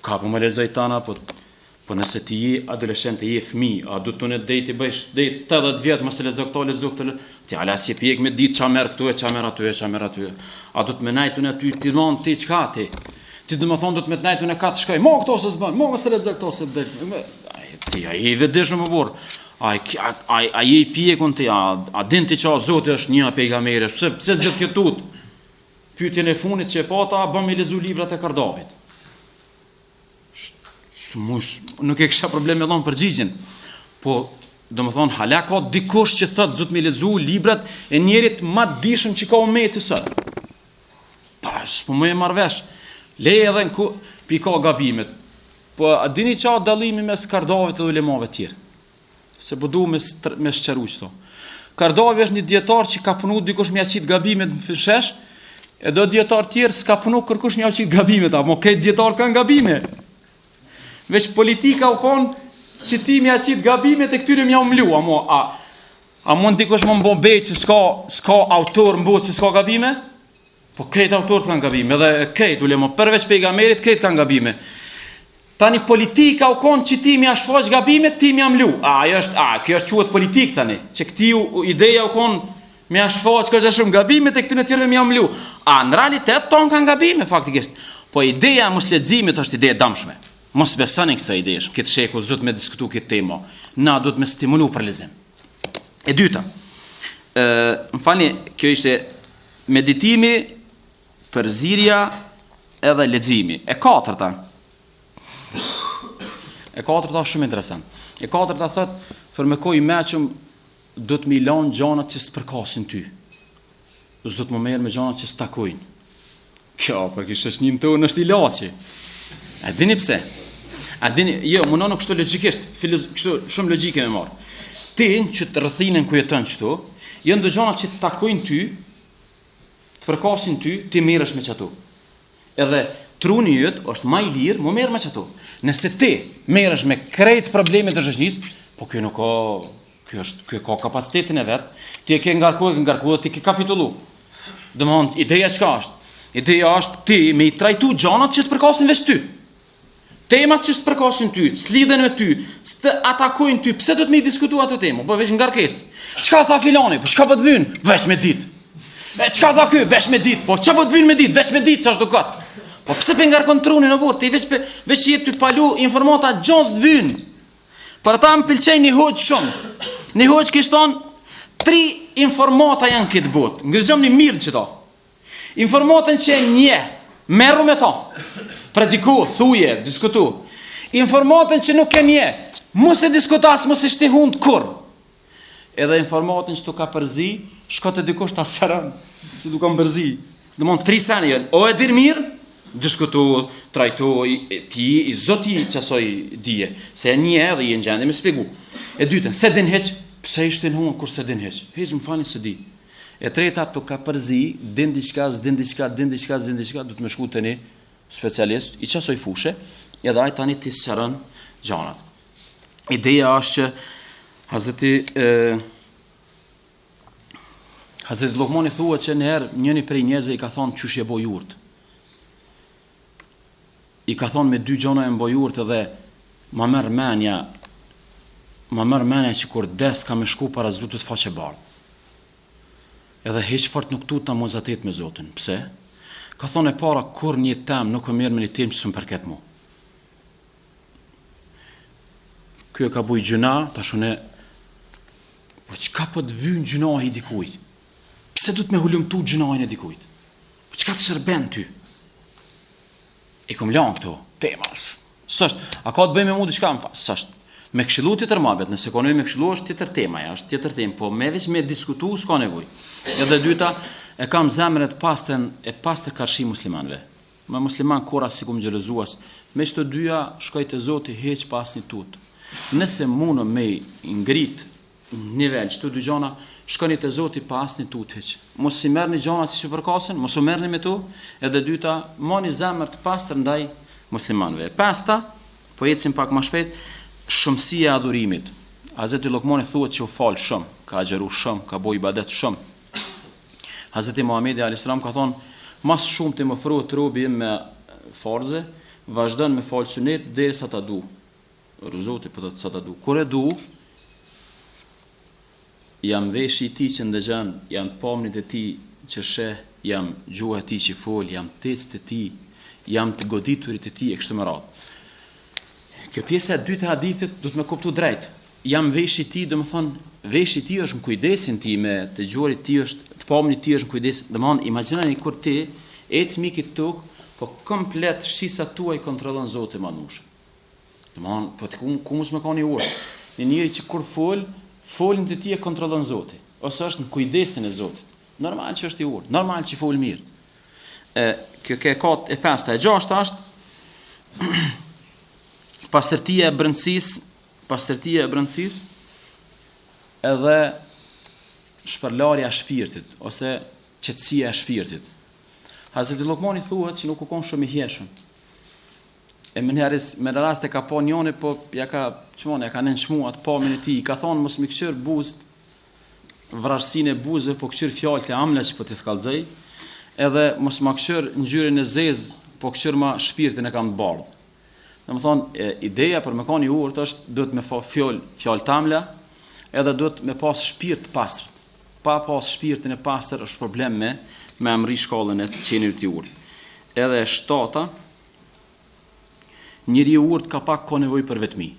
Ka po më lexoj tana, po nëse ti je adoleshent, je fëmijë, a do të në dejti bësh dejt 80 vjet mos e lexo këto. Ti ala si pjek me ditë ç'a merr këtu e ç'a merr aty. A do të më najtun aty ti mund ti çka ti? Ti do të thonë do të më najtun e ka të shkoj. Mo këto se s'bën, mo mos e lexo këto se del. Ti ai vetëm më burr. Ai je pjekun ti, a din ti ç'a Zoti është një pejgamberi. Pse gjithë kjo tut? Pyetjen e fundit që e pata, bëm me lexu librat e Kardavit. Nuk e kisha problem me dhon përgjigjen. Po, domethënë hala ka dikush që thotë zot me lexu librat e njerit më dishëm që ka ummeti sot. Pas, po më e marr vesh. Leje edhe ku pika gabimet. Po a dini çfarë dallimi mes Kardavit dhe ulemave të tjerë? Se po du me sqaru këto. Kardavi është një dietar që ka punu dikush me aqit gabimet në shesh, e do dietar tjerë s'ka punu kërkush me aqit gabimet, apo këtë dietar kanë gabime. Veç politika u konë që ti me aqit gabimet e këtyre mja umlu, a mund dikush më mbo bejt që s'ka autor mbo që s'ka gabime? Po krejt autorët kanë gabime, edhe krejt ulema, përveç pejgamberit, krejt kanë gabime. Tani politika u konë që ti me ashfaq gabimet, ti me amlu. Kjo është quhet politik tani, që këti ideja u konë me ashfaq ka shumë gabimet e këtyre tjerëve me amlu. Në realitet tonë kanë gabime faktikisht. Po ideja mos leximit është ide e dëmshme. Mos besoni kësaj idesh, këtë shekull zot me diskutu këtë temë. Na do të më stimulu për lexim. E dyta, më falni, kjo ishte meditimi, përzirja edhe leximi. E katërta është shumë interesant. E katërta thot, për me kohë i meqëm do të mi lanë gjanat që s'përkasin ty. Do të më merr me gjanat që s'takojnë. Kjo, për kishtë është një më tonë është i lasi. A dini pse? Jo, më nënë kështu logikisht, kështu shumë logike me marë. Ti që të rëthinen ku jetën qëtu, jënë do gjanat që të takojnë ty, të përkasin ty, ti merresh me qëtu. Edhe truni jëtë është ma i lirë, më merë me qëtu. Nëse ti merresh me krejt problemet të shoqërisë, po kjo nuk ka, kjo ka kapacitetin e vetë, ti e ke ngarku dhe ti ke kapitullu. Domthon, ideja çka është? Ideja është ti me i trajtu gjanat që të përkasin veç ty. Temat që s'përkasin ty, s'lidhen me ty, s'të atakojnë ty, pse do të me i diskutu ato temë? Po veç ngarkes. Çka tha filani? Po çka po të vynë? Veç me ditë. Çka tha ky? Veç me ditë. Po çka po të vynë me ditë? Veç me ditë, ç'është do kat. Po pse pe ngarkon trunin në burr? Ti veç jetë ty palu informata gjons të vynë. Për ata më pëlqejnë një hoqë shumë. Një hoqë kishton 3 informata janë këtë botë. Ngëzgjom një mirë që ta. Informatën që një, merru me ta. Prediku, thuje, diskutu. Informatën që nuk e një, mos e diskutas, mos e shtihun të kur. Edhe informatën që tu ka përzi, shko të dikush të asëran, se tu ka më përzi. Dëmon 3 sene jënë, o e dirë mirë, diskutu, trajtu, ti i zoti qësoj dije, se një edhe i në gjendje me spjegu. E dytën, se din heq, pse ishte në hunë, kur se din heq? Heq më fani se di. E treta tu ka përzi, din diqka, du të me shku të një specialist, i qësoj fushe, edhe ajë tani ti sërën gjanat. Ideja është që Hazreti Lukmani thua që njëherë njëni prej njerëzve i ka thonë qysh e boj urt. I ka thonë me 2 gjona e mboj urt edhe ma merr menja që kur des ka me shku para Zotit faqe bardh. Edhe heq fort nuk tuta mozatet me Zotin. Pse? Ka thonë e para kur një tem nuk e merr me një tem që së më përket mu. Kjo ka buj gjëna, ta shune, po qka po të vynë gjënahi i dikujt? Pse du të me hulumtu gjënahin e dikujt? Po qka të shërben ty? I kom lanë këto, temas. Sështë, a ka të bëjmë e mu diçka më fasë? Sështë, me këshilu të tërë mabet, nëse ka nëjë me këshilu është tjetër tema, është tjetër temë, po me veç me diskutu s'ka nevoj. Edhe dyta, e kam zemrën e pastër karshi muslimanve. Me musliman kora si kum gjelëzuas, me që të dyja shkoj të Zoti heq pas një tutë. Nëse mundë me ngrit nivel që të dy gjana, shkoni të Zoti pas një tutë heq. Mos si merë një gjana që si përkasin, mos u merë një me tu, edhe dyta, ma një zemrë të pastër ndaj muslimanëve. Pasta, po ecim pak më shpejt, shumësia e adhurimit. Hazreti Lukmani thuhet që u fal shumë, ka agjeru shumë, ka bëu ibadet shumë. Hazreti Muhamedi alayhis salam ka thonë, mas shumë të më ofrohet robi im me farze, vazhdon me fal sunet derisa ta du. Zoti po thotë sa ta du. Kur e du, jam veshi i tij që ndëgjon, jam pamnit e tij që sheh, jam gjuha e tij që fol, jam tecët e tij, jam të goditurit e tij e kështu me radhë. Kjo pjesa e dytë e hadithit do të më kuptu drejt. Jam veshi i tij, domethënë veshi i tij është në kujdesin time, të gjuarit tij është, të pamnit tij është në kujdes. Domethënë imagjinoni kur ti ec mik i tok, po komplet shisat tuaj kontrollon Zoti Manush. Domethënë po ku mos më kanë urë. Një njeri që kur folin të tij e kontrollon Zoti, ose është në kujdesin e Zotit. Normal që është i urë, normal që fol mirë. Kjo ke kat e pesta, e gjashta është pastërtia e brendësisë edhe shpërlarja e shpirtit ose qetësia e shpirtit. Hazreti Lukmani thuhet që nuk u kon shumë i hieshëm. E me në rast e ka po njone, po ja ka nënçmuat pamin e tij, i ka thonë mos më këshir buzët, vrarësinë e buzëve, po këshir fjalët e amla që po t'i thkallzoj, edhe mos më këshir ngjyrën e zezë, po këshir ma shpirtin e kam të bardhë. Domethënë ideja për me kanë i urtë është duhet me fjalë të amla, edhe duhet me pas shpirt të pastërt. Pa pas shpirtin e pastër është problem me amri shkallën e qenit të urtë. Edhe shtata, njëri i urtë ka pak ka nevojë për vetmi.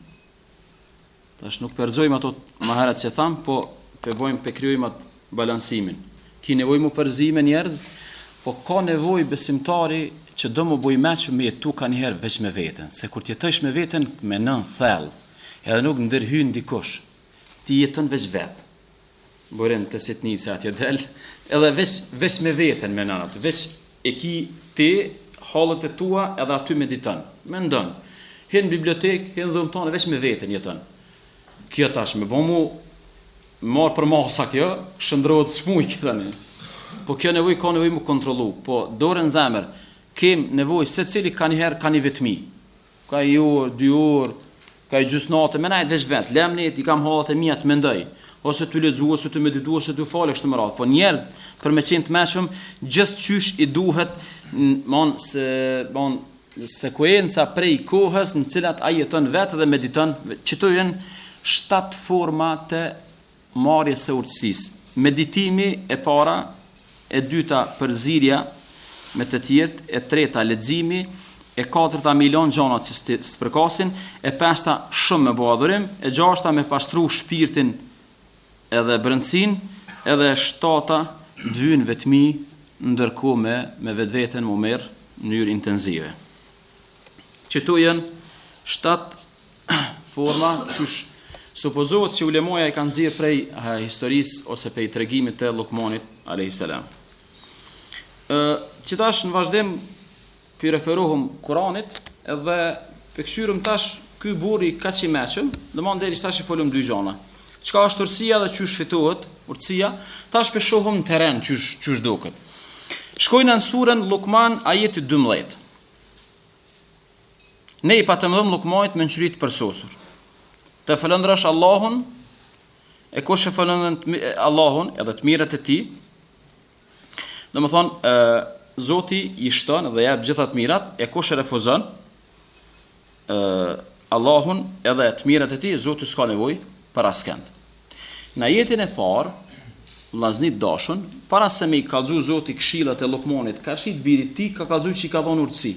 Tash nuk përzojmë ato më herët që tham, po krijojmë atë balansimin. Ki nevojë më përzi me njerëz, po ka nevojë besimtari që do më bëj meqë me jetu ka njëherë veç me veten, se kur t'jetosh me veten me nën thellë, edhe nuk ndërhyn dikush, ti jeton veç vetë. Bëren të sitnice atje del, edhe veç me veten me nën atë, veç e ki ti hallet e tua edhe aty mediton. Mendon, hin në bibliotek, hin dhëmton, veç me veten jeton. Kjo tash me bëmu marr për masa kjo, shndrohet smuj tani. Po kjo nevojë ka nevojë më kontrollu, po dorën zemër kem nevojë secili ka një herë ka një vetmi. Ka një orë, 2 orë, ka një gjysnatë, më najt veç vet. Lemnet i kam hallat e mia të mendoj, ose të lexuo, ose të meditoj, ose të falë kështu më radh. Po njerëz për me qenë të mëshëm, gjithçysh i duhet sekuenca prej kohës në cilat ai jeton vetë dhe mediton. Çto janë 7 forma të marrjes së urtësisë. Meditimi e para, e dyta përzirja me të tjerët, e treta leximi, e katërta milion gjona që s'përkasin, e pesta shumë me bëu adhurim, e gjashta me pastru shpirtin edhe brendësinë, edhe shtata dvyn vetmi, ndërkohë me vetveten më merr në mënyrë intensive. Këto janë 7 forma që supozohet që ulemoja i kanë nxjerrë prej historisë ose prej tregimit të Lukmanit alayhis salam. Që tash në vazhdim për referohëm Kuranit edhe për këshyrëm tash ky burri ka që i meqëm, dhe ma nderi tash i folëm 2 gjana. Çka është urtësia dhe çysh fitohet urtësia, tash për shohëm në teren çysh duket. Shkojnë në surën Lukman ajeti 12. Ne i patëmdhëm Lukmanit me nqyrit përsosur. Të falëndrash Allahun, e kush e falëndron Allahun edhe të mirët e tij, do më thonë, Zoti i shton dhe jep gjitha të mirat, e kush e refuzon Allahun edhe të mirat e tij, Zoti s'ka nevojë për askënd. Në jetën e parë, vllaznit dashun, para se me i kallëzu Zoti këshillat e Lukmanit, ka shit birit ti, ka kallëzu që i ka dhënë urtësi.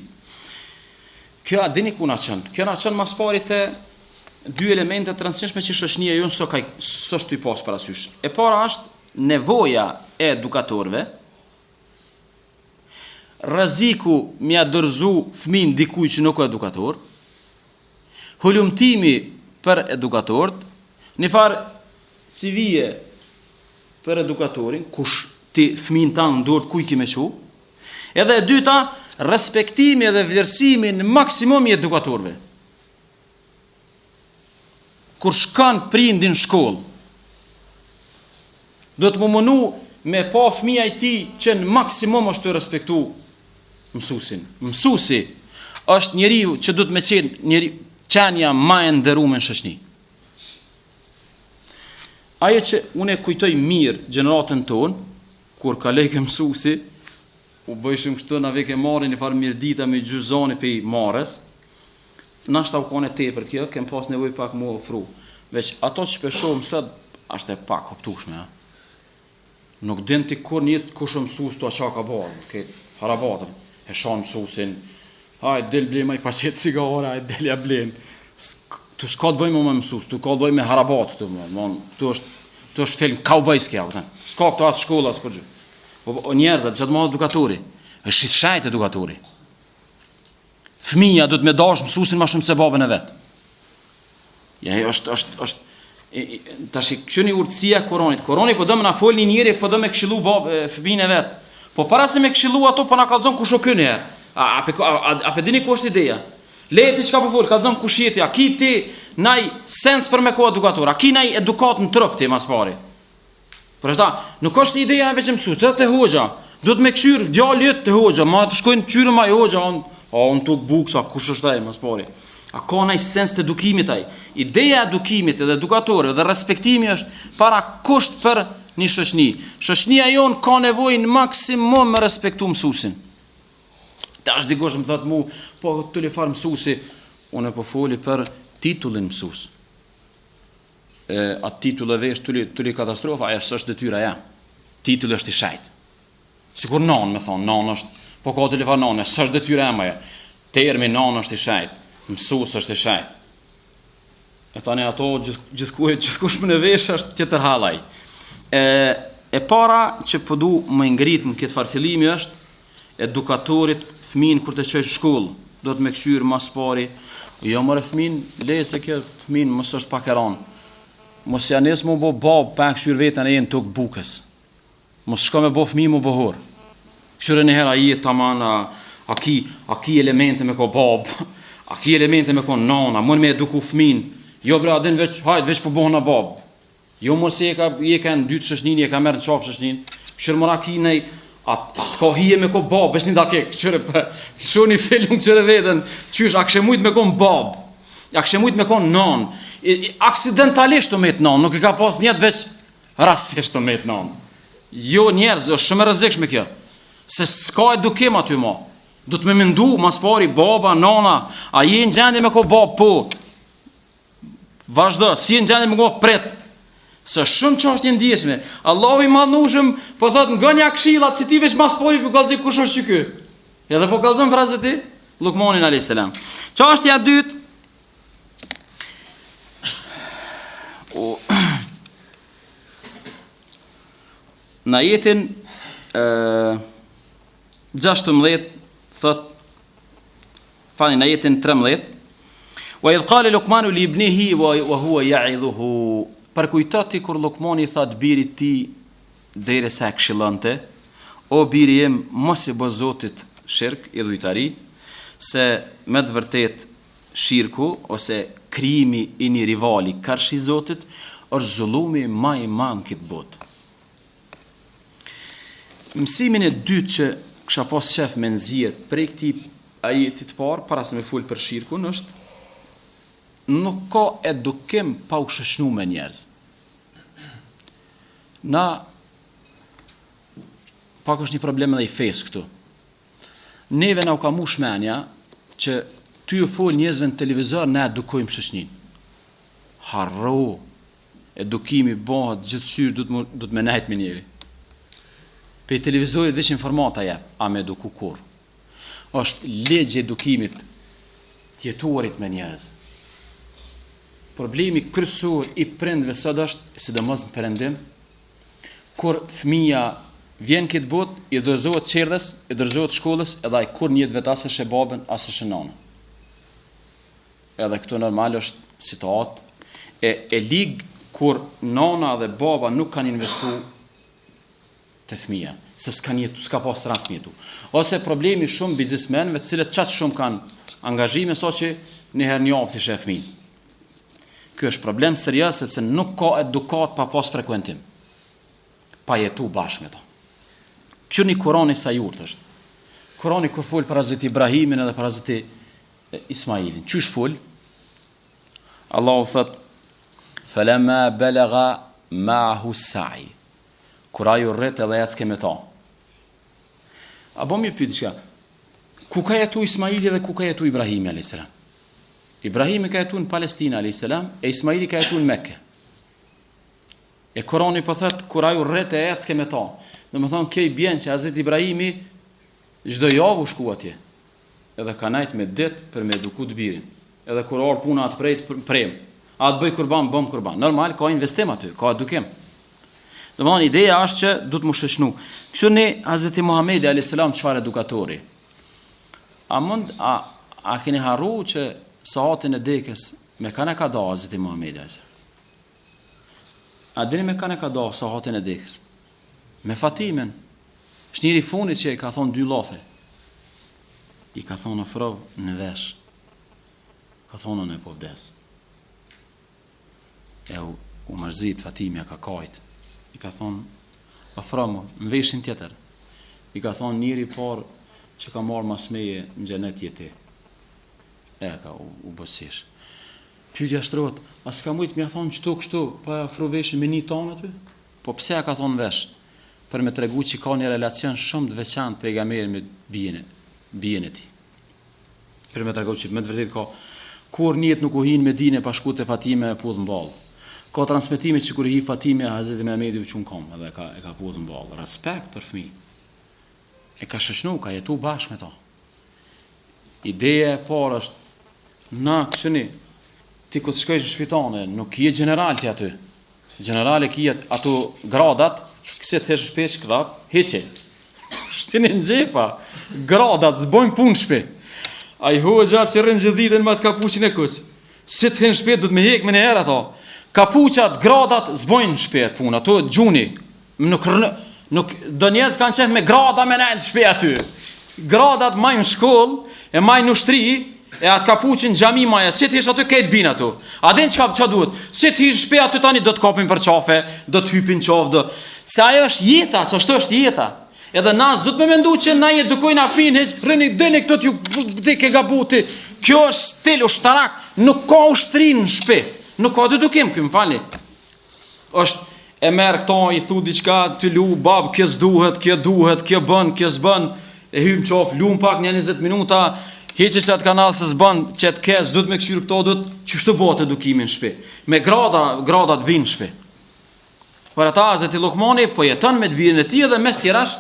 Kjo a dini ku na çon? Kjo na çon mas pari te 2 elemente të rëndësishme që shoqënia jon s'është i pas parasysh. E para është nevoja e edukatorëve, rreziku mja dërzu fëmin dikuj që nuk o edukator, hulumtimi për edukatorët, një farë civije për edukatorin, kush ti fëmin tanë ndorët kuj ki me qu, edhe e dyta, respektimi edhe vlerësimi në maksimum i edukatorëve. Kur shkan prindin shkollë, do të më mënu me pa fëmija i ti që në maksimum është të respektu mësusin. Mësusi është njeriu që duhet me qenë qenia më e nderuar në shoqëni. Ajo që unë e kujtoj mirë gjeneratën tonë, kur ka lejke mësuesi, u bëjshim kështu na veke marrin një farë mirdita me gjyzoni pe i marrës, nashta u kone tepër kjo, kem pas nevojë pak më ofru. Veç ato që shpeshohem sot, është e pak kuptueshme, ha. Nuk din ti kur njët kush mësues to çka ka bërë, këtë harabatën, e shon mësuesin, hajt del blej më i paqet cigare, hajt del ja blen. Tu s'ka të bëjmë me mësues, tu ka të bëjmë me harabat, tu është film kaubajski, apo. S'ka këto as shkolla, s'ka gjë. O njerëzat, që të madhë edukatori, është shajt edukatori. Fëmija do të me dash mësuesin ma shumë se babën e vetë. Ja, tash këni urtësia Koronit. Koroni po dëmë na fol një njëri, po dëmë me këshilu fëmijën e vetë. Po para se me këshilu ato, po na kallzon kush o këni herë. A pe dini ku është ideja? Leti që ka po fol, kallzon kush jeti, a ki ti naj sens për me ko edukator, a ki naj edukat në trëp ti mas pari. Por ashta, nuk është ideja e veç mësues, edhe te hoxha. Do të me këshyr djalit te hoxha, ma të shkojnë qyrë ma i hoxha, unë tuk buksa, kush është ai mas pari. A ka naj sens të edukimit ai. Ideja e edukimit edhe edukatorëve dhe respektimi është para kusht për një shoqëni. Shoqënia jon ka nevojë në maksimum me respektu mësuesin. Tash dikush më thot mu, po të li farë mësuesi, unë po foli për titullin mësues. Atë titulleve është të li katastrofa, aja është detyra ja. Titulli është i shajt. Sikur nanë me thonë, nanë është, po ka të li farë nanë, është detyra ja maja. Termi nanë është i shajt, mësues është i shajt. E tani ato gjithkush më në vesh është tjetër halaj. E para që përdu më ngrit më këtë farfilimi është edukatorit fëmin kur të qojë shkollë, do të me këshyrë mas pari, jo mëre fëmin, leje se kjo fëmin mos është pak e ranë. Mos janes më bo babë pa këshyrë vetën e jenë tuk bukës. Mos shko me bo fëmi më bohur. Këshyrë një hera jetë taman, a ki elemente me ko babë, a ki elemente me ko nana, mën me eduku fëmin, jo bre adin veç, hajt veç po bohna babë. Jo mërë se je ka në dytë shëshnin, je ka merë në qafë shëshnin, këshyrë mëra ki nej, atë ka hije me ko babë, veç një dake, këshyrë për, shu një film këshyrë vetën, qysh, a këshë mujtë me ko babë, a këshë mujtë me ko nanë, aksidentalisht të metë nanë, nuk i ka pas njetë veç rasisht të metë nanë. Jo njerëz, është shumë e rrezikshme kjo, se s'ka edukim aty ma. Do të me mendu, mas pari, baba, nana, a je në gjendje me ko babë, po, vazhdo, si në gjendje me ko pret, se shumë që është një ndjeshme. Allahu i madhnushëm, po thot nga një këshillat, si ti veç mas pari, po kalzi kush është që ky. Edhe po kalzon frazë ti, Lukmanin a.s. Qa është ja dytë, në jetin 16 thot fani në jetin 13 wa idh qala Luqmanu li ibnihi wa huwa ya'idhuhu, për kujtati kur Lukmani thot birit ti derisa e këshillonte, o biri im mos i bë Zotit shirk, idhujtari, se me të vërtet shirku ose krimi i një rivali karshi Zotit është zullumi ma i madh këtë botë. Mësimin e dytë që kësha pas qef me nëzirë prej këti ajetit parë, para se me full për shirkun, është nuk ka edukim pa u shëshnu me njerëz. Na pak është një problem edhe i fesë këtu. Neve na u ka mu shmenja që ty ju fol njerëzve në televizor, ne edukojmë shëshnin. Harro, edukimi bëhet gjithësyrë du të me nejtë me njeri. Pe televizorit veç informata jep, a me eduku kur. Është legje edukimit tjetuarit me njerëz. Problemi kryesor i prindve sot është, sidomos në perëndim, kur fëmia vjen këtë botë, i dorëzohet çerdhes, i dorëzohet shkollës, edhe ai kur njët vetë asë shë babën, asë shë nanën. Edhe këtu normal është situatë e ligë kur nana dhe baba nuk kanë investu të fëmija, se s'ka pas rast mjetu. Ose problemi shumë biznismenve, të cilët qatë shumë kanë angazhime, so që njëherë një afti shë fëmin. Kjo është problem serios, sepse nuk ka edukat pa pas frekuentim, pa jetu bashkë me ta. Kjo një Kurani sa jurt është. Kurani kur folë për Hazreti Ibrahimin edhe për Hazreti Ismailin. Qysh fol? Allahu thot: "Falamma balagha ma'ahu as-sa'i." Kur ajo rret edhe ecke me ta. A bo mi pyet diçka. Ku ka jetu Ismaili dhe ku ka jetu Ibrahimi a.s. Ibrahimi ka jetu në Palestinë a.s. e Ismaili ka jetu në Mekke. E Kurani po thot kur ajo rret e ecke me ta. Domethënë ke bjen që Hazreti Ibrahimi çdo javë u shku atje. Edhe ka najt me det për me eduku të birin. Edhe kur or puna atë prem. A të bëj kurban, bëm kurban. Normal ka investim aty, ka edukim. Domethënë ideja është që duhet më shoqënu. Kështu ne Hazreti Muhamedi alayhis salam çfarë edukatori. A keni harru që sahatin e dekës me kanë ka dha Hazreti Muhamedi alayhis salam. A dini me kanë ka dha sahatin e dekës? Me Fatimen. Shniri funit që i ka thonë 2 llafe. I ka thonë ofrov në vesh. Ka thonë në po vdes. U mërzit Fatimja ka kajt. I ka thonë ofromo në veshin tjetër. I ka thonë njëri par që ka marrë mas meje në xhenet jeti. Ka u bësish. Pyetja shtrohet, a s'ka mujt më thonë kështu pa afro veshin me një tonë aty? Po pse ka thonë vesh? Për me tregu që ka një relacion shumë të veçantë pejgamberi me bien e tij. Për me tregu që me të vërtet ka kur njët nuk u hin me dine pa shku te Fatime e pudh mball. Ka transmetime që kur i hi Fatime Hazreti Muhamedi u çun kom, edhe e ka pudh mball. Respekt për fëmijë. E ka shoqënu, ka jetu bashkë me ta. Ideja e parë është na këshini ti ku të shkojsh në shpitane, nuk je general ti aty. Generale kijet ato gradat, këse të hesh shpesh krap, heqe. Shtini në gjepa, gradat, zbojnë punë shpe. A i hua gjatë që rënë gjithitën me atë kapuqin e kus. Si të henë shpe, du të me hek me në herë ato. Kapuqat, gradat, zbojnë shpe punë, ato gjuni. Nuk do njerëz kanë qenë me grada me nejnë shpe aty. Gradat majnë shkoll, e majnë ushtri, e atë kapuqin xhami maja, si të hish aty këtë bin ato. A din çka duhet? Si të hish shpe aty tani do të kapin për qafe, do të hypin qafë, se ajo është jeta, se ashtu është jeta. Edhe nas do të më mendu që na edukojnë fëmijën, rrini deni këto ti ke gabuti. Kjo është stil ushtarak, nuk ka ushtri në shtëpi. Nuk ka edukim këtu, më falni. Është e merr këto i thu diçka, ty lu bab, kjo s'duhet, kjo bën, kjo s'bën, e hym qaf, lum pak një 20 minuta, hiçi që atë kanal se s'bën, që të kes, duhet me këshyr këto, duhet që shtë bëhet edukimin në shtëpi. Me grada të binë në shtëpi. Për ata Hazreti Lukmani po jeton me të birin e tij dhe mes tjerash,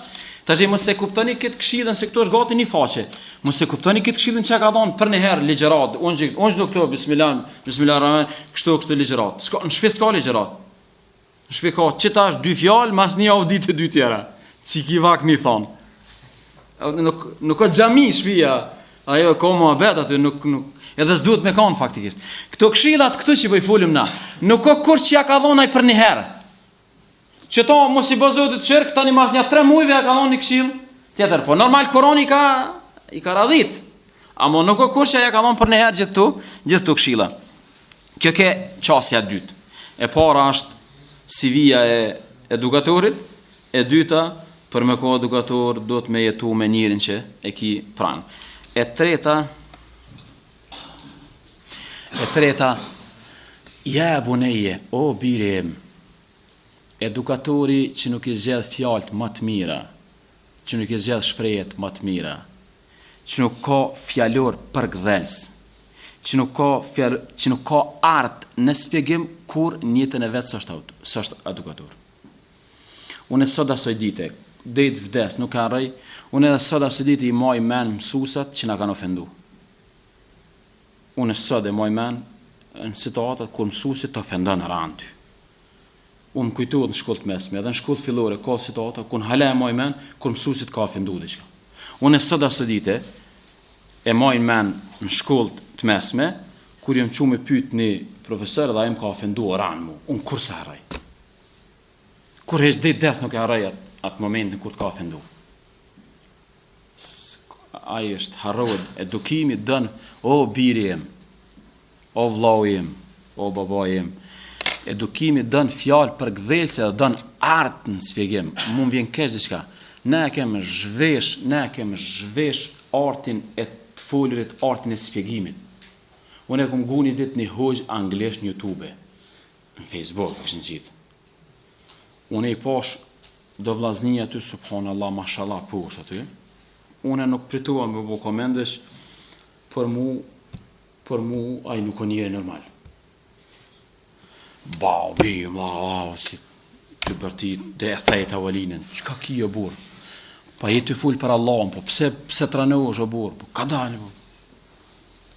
tash mos e kuptoni këtë këshillën se këtu është gati një faqe. Mos e kuptoni këtë këshillën që ka dhënë për një herë ligjërat. Unë do këto bismillahirrahman, kështu ligjërat. Në shtëpi s'ka ligjërat. Në shtëpi ka çitash 2 fjalë, mas një audit të 2 tjera. Çiki vak mi thon. Nuk ka xhami shtëpia. Ajo ka mohabet aty, nuk edhe s'duhet me kanë faktikisht. Këto këshillat këtu që po i folim na, nuk ka kurrë që ja ka dhënë ai për një herë. Që ta mos i bazohet të shirk, tani mas një 3 muajve ja ka dhënë një këshill tjetër, po normal Kurani i ka radhit. Amo nuk ka kurrë ja ka dhënë për një herë gjithë këshilla. Kjo ke çësia e dytë. E para është CV-ja e edukatorit, e dyta për me kohë edukator do të me jetu me njërin që e ki pranë. E treta, ja buneje, o bire em, edukatori që nuk i zgjedh fjalët më të mira, që nuk i zgjedh shprehjet më të mira, që nuk ka fjalor përgdhelës, që nuk ka art në shpjegim kur në jetën e vet s'është edukator. Unë sot asoj dite, det vdes, nuk ka rrej, unë sot asoj dite i maj men mësusat që na kanë ofendu. Unë sot e maj men në situatat kur mësusit të ofendon rand ty. Unë kujtohet në shkollë të mesme, edhe në shkollë fillore ka situata ku në hala e maj men kur mësusit ka ofendu diçka. Unë sot asoj dite e maj men në shkollë të mesme kur jam çu me pyet një profesor dhe ai më ka ofenduar rand mu. Unë kur sa harroj. Kur heq dit des nuk e harroj atë momentin kur të ka ofendu. Ai është harrohet, edukimi dën, o biri im, o vllau im, o babai im. Edukimi dën fjalë për gdhelse dhe dën art në shpjegim. Mu vjen keq diçka. Ne kemë zhvesh artin e të folurit artin e spjegimit. Unë e kom gu një ditë një hoxh anglisht në YouTube, në Facebook, këshin qitë. Unë e I pash do vllazni aty, subhanallah, mashallah, poshtë aty. Unë nuk pritova me bu komendesh, për mu, ai nuk o njeri normal. Si të bërti, dhe e thejt avalinën, qka ki o burë? Pa jetë të full për Allahun, po pse të ranohesh o burë? Po ka dalë, po?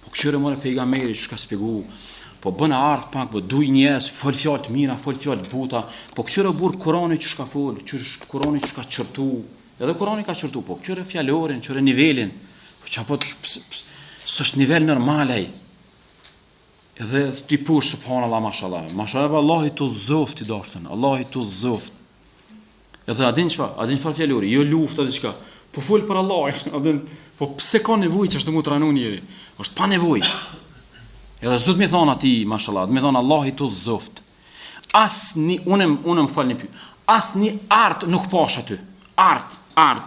Po këqyre mëre pejgamberi që ka spjegu, po bëna ardhë pak, po duj njes, fol fjallë të mira, fol fjallë të buta, po këqyre burë Kurani që ka fol, Kurani që ka qërtu, edhe Kurani ka qërtu, po këqyre fjallorin, qyre nivelin, po që apo s'është nivel normalaj, edhe ti push, subhanallah, mashallah, mashallah, Allah I të zoft I dashtën, Allah I të zoft, edhe adin çfarë fjallori, jo luft, adin qka, po fol për Allah, adin, po pse ka nevoj që është të mu të ranu njeri, është pa nevoj, edhe s'du të mi thonë ati, mashallah, të mi thonë Allah I të zoft, unë më fal një py, as një art nuk pash aty, art,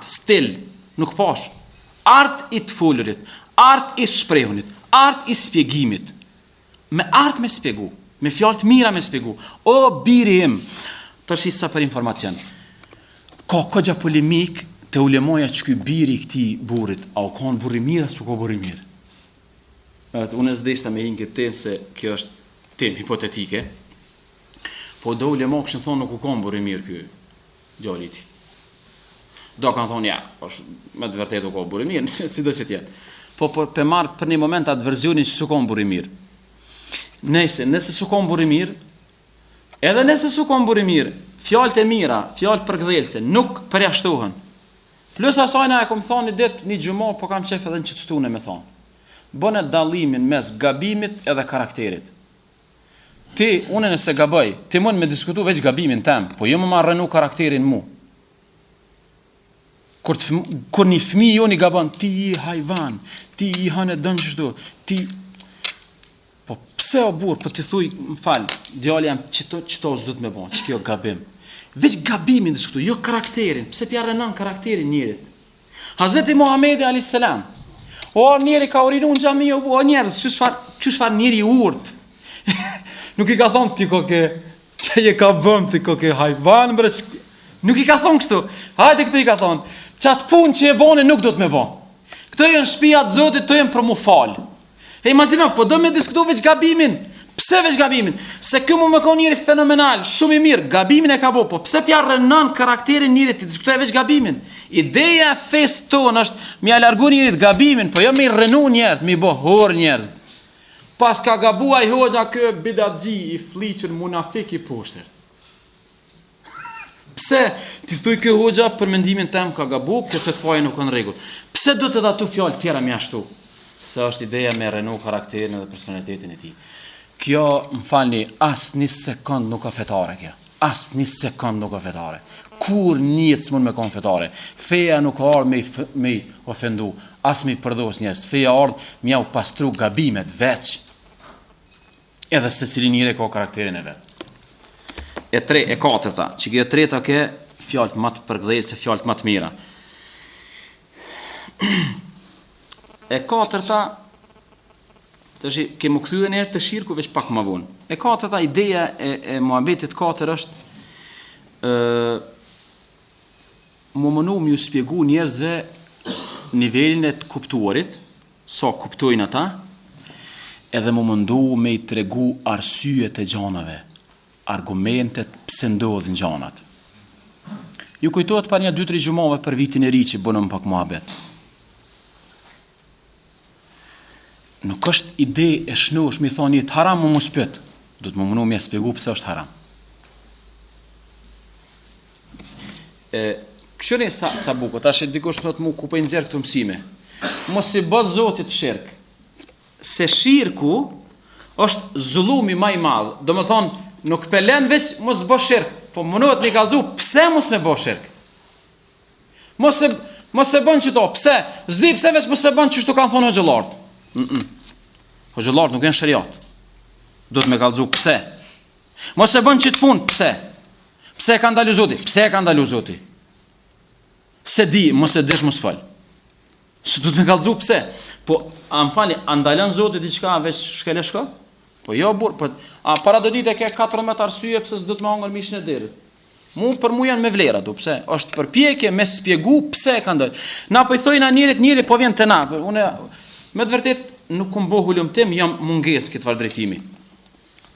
stil, nuk pash, art I të folurit, art I shprehunit, art I spjegimit, me art me spjegu, me fjalë të mira me spjegu, o biri im, tërshi sa për informacion, ka këgja polemik të ulemoja që ky biri I këti burit, a o kanë burri mirë, as ka burri mirë. Unë s'deshta me hinë këtë temë, se kjo është temë hipotetike, po do ulemo këshën thonë nuk u kanë burri mirë kjo gjalliti. Do kanë thonë, ja, me të vërtet u ka burri mirë, si do që tjetë. Po pe marë për një moment atë verzionin që su kanë burri mirë. Nëse su kanë burri mirë, edhe nëse su kanë burri mirë, fjalët e mira, fjalët përgdhelëse, nuk përjashtohen. Plus asajna e kom thonë një ditë, një gjumo, po kam qef edhe në qëtëstune me thonë. Bëne dallimin mes gabimit edhe karakterit. Ti, unë nëse gaboj, ti mund me diskutu veç gabimin tem, po jo më ma rënu karakterin mu. Kur një fëmijë jo një gabon, ti I hajvan, ti I hane dënë qështu, ti... Po pse o burë, po ti thuj, më falë, djali jam qëto zdo të me bon, që kjo gabim. Veç gabimin diskutu, jo karakterin, pse pja rënan karakterin njerit. Hazreti Muhamedi a.s. O njeri ka urinu në gjami, o njerës, që shfar njeri urt. Nuk I ka thonë ti koke, që je ka vëm ti koke hajvan, bre, nuk I ka thonë kështu. Hajde këtu I ka thonë, qatë pun që je bone nuk do të me bon. Këto jenë shpijat zotit, të jenë për mu falë. E imagino, po do me diskutu veç gabimin. Pse veç gabimin? Se kjo mu me ka njëri fenomenal, shumë I mirë, gabimin e ka bo, po pse pja rënan karakterin njëri të diskutoj veç gabimin? Ideja fes tonë është mi alargu njërit gabimin, po jo mi rënu njerëz, mi bo hor njerëz. Pas ka gabua I hoxha kë bidatxhi I fliqën munafik I poshtër. Pse ti thuj kjo hoxha për mendimin tem ka gabu, kjo fetfaje nuk në rregull. Pse do të dha tu fjalë tjera mi ashtu? Se është ideja me rënu karakterin dhe personalitetin e tij. Kjo, më falni, as një sekund nuk ka fetare kjo. As një sekund nuk ka fetare. Kur njët s'mund me kon fetare. Feja nuk ka ardhë me ofendu, as me përdos njerës. Feja ardhë me u pastru gabimet veç. Edhe se cili njëre ka karakterin e vetë. E katërta, që kjo treta ke fjallët më të përgdhejse, fjallët më të mira. E katërta, të shi, ke më këthy dhe njerë të shirku veç pak më vonë. E katërta, ideja e muhabetit katër është më mënu më ju spjegu njerëzve nivelin e të kuptuarit, sa kuptojnë ata, edhe më mëndu me I tregu arsyet e gjanave, argumentet pse ndodhin gjanat. Ju kujtohet pa një 2-3 gjumave për vitin e ri që bënëm pak muhabet. Nuk është ide e shnosh mi thonë jetë haram më spyt, do të më mënu me spjegu pëse është haram. Këshëri sa buko, ta shë dikush në të mu ku për nëzirë këtu mësime. Mos I bë zotit shirk, se shirku është zullumi ma I madhë, do më thonë nuk pelen veç mos bë shirk, po mënohet me kalzu pse mos me bë shirk. Mos e bën qëto, pse? Zdi pse veç mos e bën qështu kanë thonë hoxhëllartë. Hoxhëllartë nuk janë shariat. Do të me kallëzu pse. Mos e bën çit punë, pse? Pse e ka ndalu Zoti? Pse e ka ndalu Zoti? Se di, mos e dish mos fal. Së du të me kallëzu pse? Po, a më fali, a ndalën Zoti diçka veç shkele shko? Po jo burr, po a para do ditë ke 14 arsye pse s'do të më hangër mishin e derrit. Për mu janë me vlera tu, pse? Është përpjekje me spjegu pse ka ndonjë. Na po I thojna njëri po vjen te na. Unë me të vërtet nuk kum bëu hulumtim, jam mungesë këtë drejtimi.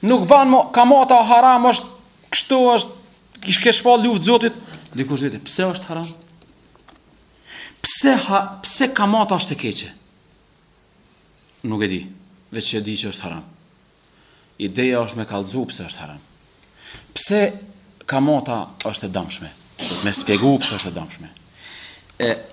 Nuk ban mo kamata haram është kështu është ke shpall luftë Zotit. Dikush thotë, pse është haram? Pse kamata është e keqe? Nuk e di, veç e di që është haram. Ideja është me kallëzu pse është haram. Pse kamata është e dëmshme? Me spjegu pse është e dëmshme.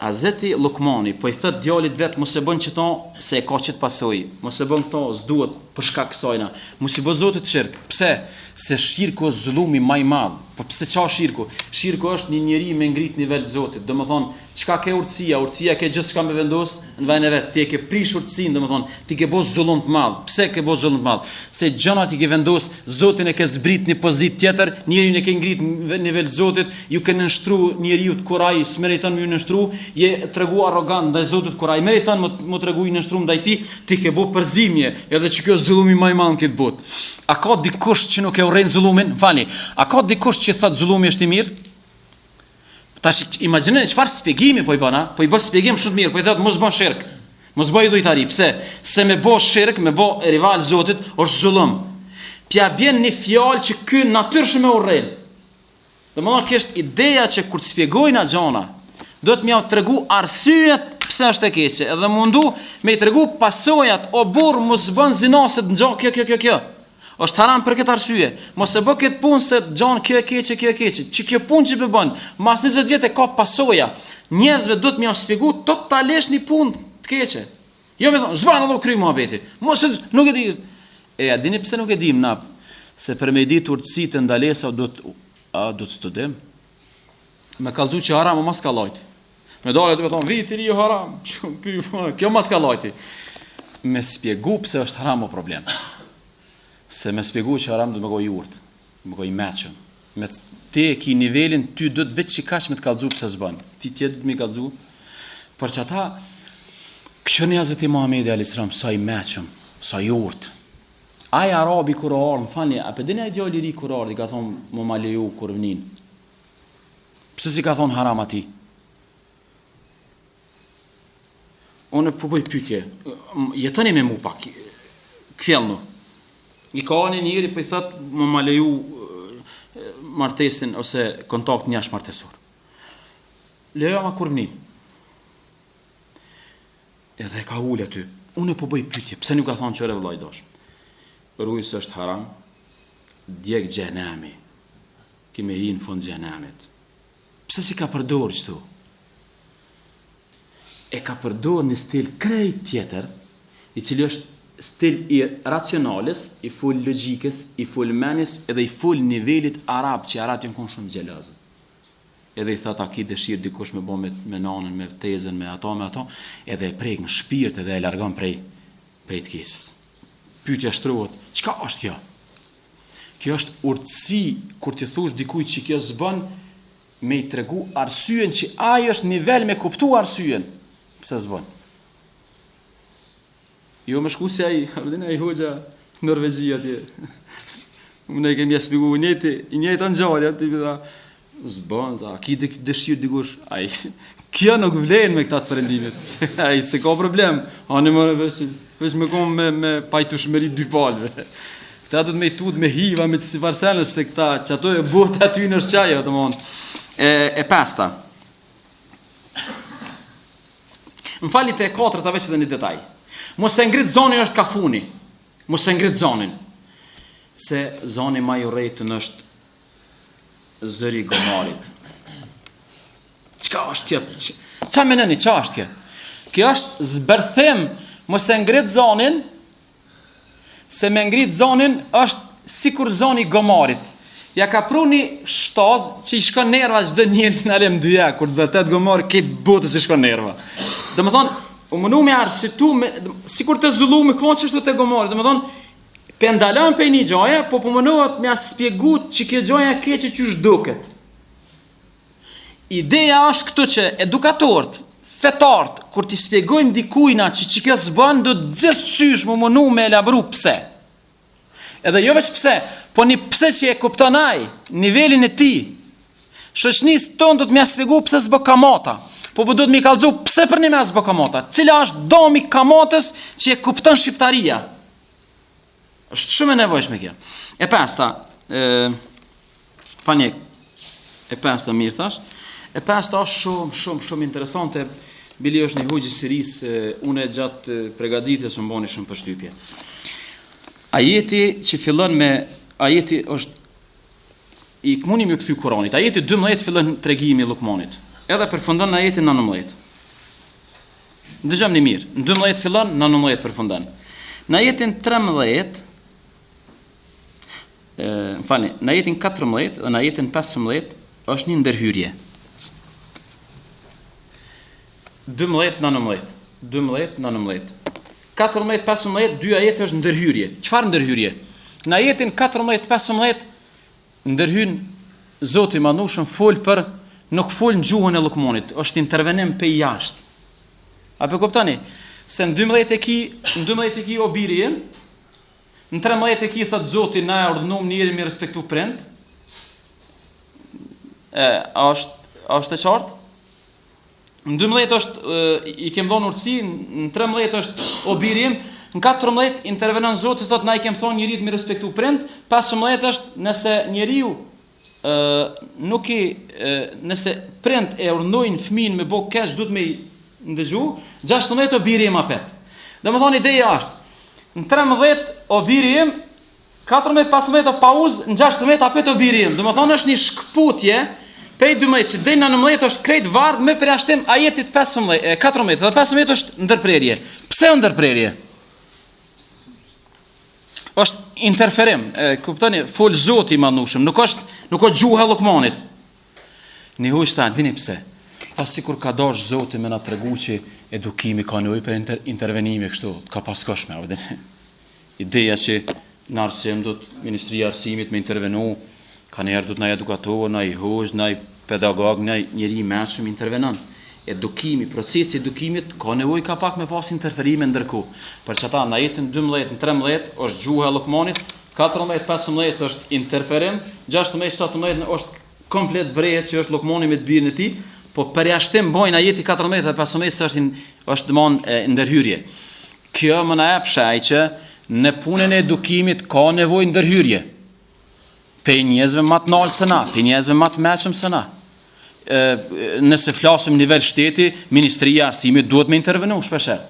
Hazreti Lukmani po I thot djalit vet mos e bën çto se e ka çet pasojë. Mos e bën këto, s'duhet për shkak kësajna. Mos I bë Zotit shirk. Pse? Se shirku është zullumi më I madh. Po pse çfarë shirku? Shirku është një njeri me ngrit nivel të Zotit. Domethënë, çka ke urtësia ke gjithçka me vendos në vend e vet. Ti e ke prish urtësinë, domethënë, ti ke bë zullum të madh. Pse ke bë zullum të madh? Se gjërat I ke vendos, Zotin e ke zbrit në pozitë tjetër, njerin e ke ngrit në nivel të Zotit, ju ke nënshtruar njeriu të kur ai s'meriton më nënshtruar, je tregu arrogant ndaj Zotit kur ai meriton më tregu nënshtruar ndaj ti ke bë përzimje, edhe që kjo zullumi më I madh këtë botë. A ka dikush që nuk e urren zullumin? Fali. A ka dikush që thot zullumi është I mirë? Tash imagjinoni çfarë shpjegimi po I bën, po I bë shpjegim shumë të mirë, po I thot mos bën shirk. Mos bëj idhujtari. Pse? Se me bë shirk, me bë rival Zotit është zullum. Pja bjen një fjalë që ky natyrshëm e urren. Domethënë kjo është ideja që kur shpjegojnë gjëna, do të më tregu arsyet pse është e keqe, edhe mundu me I tregu pasojat, o burr mos bën zinaset ngjo kjo. Është haram për këtë arsye. Mos e bë këtë punë se gjon kjo e keqe. Që kjo punë që bën, mas 20 vjet e ka pasoja. Njerëzve duhet më shpjegu totalisht një punë të keqe. Jo më thon, s'ban ato kry muhabeti. Mos nuk e di. A dini pse nuk e dim na? Se për me ditë urtësitë e ndalesa do të studim. Me kallëzu që haram mos ka llojti. Me dalë do të thon viti I haram. Kjo mos ka llojti. Me shpjegu pse është haram o problem. Se me spjegu që haram do të më goj urt, më goj meqëm. Me te ki nivelin, ty do të veç që kash me të kallëzu pëse zbën. Ti tjetë do të mi kallëzu. Për që ata, kjo një Hazreti Muhamedi a.s. sa I meqëm, sa I urt. Ai arabi kur ardhë, më fani, a për dini a djali I ri kur ardhë, I ka thonë më ma leju kur vnin. Pse si ka thonë haram ati? Unë po bëj pyetje, jetoni me mu pak, këthjelnu. I ka një njëri për I thot më ma leju martesin ose kontakt njash martesor. Lejo ma kur vni. Edhe ka ullë aty. Unë po bëj pyetje, pse nuk ka thonë qëre vëllai dosh. Rujës është haram, djeg xhenami. Kime hi në fund xhenamit. Pse si ka përdor qëtu? E ka përdor një stil krejt tjetër, I cili është stil I racionales, I full logjikës, I full menjes, edhe I full nivelit arab, që arab janë konë shumë gjelazë. Edhe I thot a ki dëshirë dikush me bo me nanën, me tezën, me ato, edhe e prejkë në shpirt, edhe e largon prej të kesës. Pyetja shtrohet, çka është kjo? Kjo është urtësi, kur ti thush dikuj që kjo s'bën, me I tregu arsyen që ai është nivel me kuptu arsyen, pse s'bën. Jo më shku se ai hoxha Norvegji atje. Unë e kemi spjegu I njëjtë ngjarje aty tha s'bën, a ki dëshirë dikush? Ai kjo nuk vlen me këta të perëndimit. Ai se ka problem. Ani më veç me kom me pajtueshmëri dy palëve. Këta do të me tut me hiva me si varsenës se këta që ato e botë aty në shqaja, domthon. E pasta. Më fali te katërta veç edhe një detaj. Mos e ngrit zonin është kafuni. Mos e ngrit zonin. Se zoni më I urrejtën është zëri I gomarit. Çka është kjo? Ç'a mendoni, ç'a është kjo? Kjo është zbërthim, mos e ngrit zonin, se me ngrit zonin është sikur zoni I gomarit. Ja ka pruni shtaz që I shkon nerva çdo njeri në alem dyja, kur vërtet gomar këtë botës I shkon nerva. Domethënë, u mënu me arsitu, sikur të zullu me konë që është të gomari, domethënë, për ndalën për një gjoja, po mënohet me spjegu që kjo gjoja keqe që është duket. Ideja është këtu që edukatorët, fetart, kur t'i spjegojmë dikujna që kjo s'bën, do gjithçysh më mënu me elabru pse. Edhe jo veç pse, po një pse që e kupton ai, nivelin e tij. Shoqënisë tonë do të më spjegoj pse s'bë kamata. Po do të më kallëzu pse për një mes s'bë kamata. Cila është domi kamatës që e kupton shqiptaria. Është shumë e nevojshme kjo. E pasta, e pasta mirë thash. E pasta është shumë interesante. Bili është një hoxh i Sirisë, unë gjatë përgatitjes më bani shumë përshtypje. Ajeti që fillon me ajeti është i mundi më kthy Kuranit. Ajeti 12 fillon tregimi i Lukmanit. Edhe përfundon në ajetin 19. Dëgjojmë një mirë. Në 12 fillon, në 19 përfundon. Në ajetin 13 në ajetin 14 dhe në ajetin 15 është një ndërhyrje. 12-19. 12-19. 14-15, dy ajete është ndërhyrje. Çfarë ndërhyrje? Në ajetin 14-15 ndërhyn Zoti i Madhnushëm nuk fol në gjuhën e Lukmanit, është intervenim pe jashtë. Apo kuptoni? Se në 12 e ki o biri im, në 13 e ki thot Zoti na e urdhënuam njëri me respektu prind. Është e qartë? Në 12 është i kem dhënë urtësi, në 13 është o biri im, në 14 intervenon Zoti thot na i kem thonë njeriu me respektu prind, 15 është nëse njeriu nëse prind e urdhnojnë fëmin me bë keq, duhet me ndëgju, 16 o biri im apet. Domethënë ideja është, në 13 o biri im, 14-15 o pauzë, në 16 apet o biri im. Domethënë është një shkputje pej 12 që deri në 19 është krejt vardh me përjashtim ajetit 14 dhe 15 është ndërprerje. Pse ndërprerje? Është interferim, kuptoni, fol Zoti i Madhnushëm, nuk është gjuha e Lukmanit. Një hoxh ta dini pse? Tha sikur ka dash Zoti më na tregu që edukimi ka nevojë për intervenime kështu, ka paskoshme, ideja që në arsim do të Ministria e Arsimit me intervenu, ka njerë do të na edukator, na i hoxh, na i pedagog, na i njeri i mëshëm intervenon. Edukimi, procesi i edukimit ka nevojë ka pak me pas interferime ndërkohë. Për çata në ajetin 12, në 13 është gjuha e Lukmanit, 14-15 është interferim, 16-17 është komplet vrehet që është Lukmani me të birin e tij, po përjashtim bojnë ajeti 14 dhe 15 është domon ndërhyrje. Kjo më na jep shaj që në punën e edukimit ka nevojë ndërhyrje. Pe njerëzve më të naltë se na, pe njerëzve më të mëshëm se na. Nëse flasim nivel shteti, Ministria e Arsimit duhet me intervenu shpeshherë.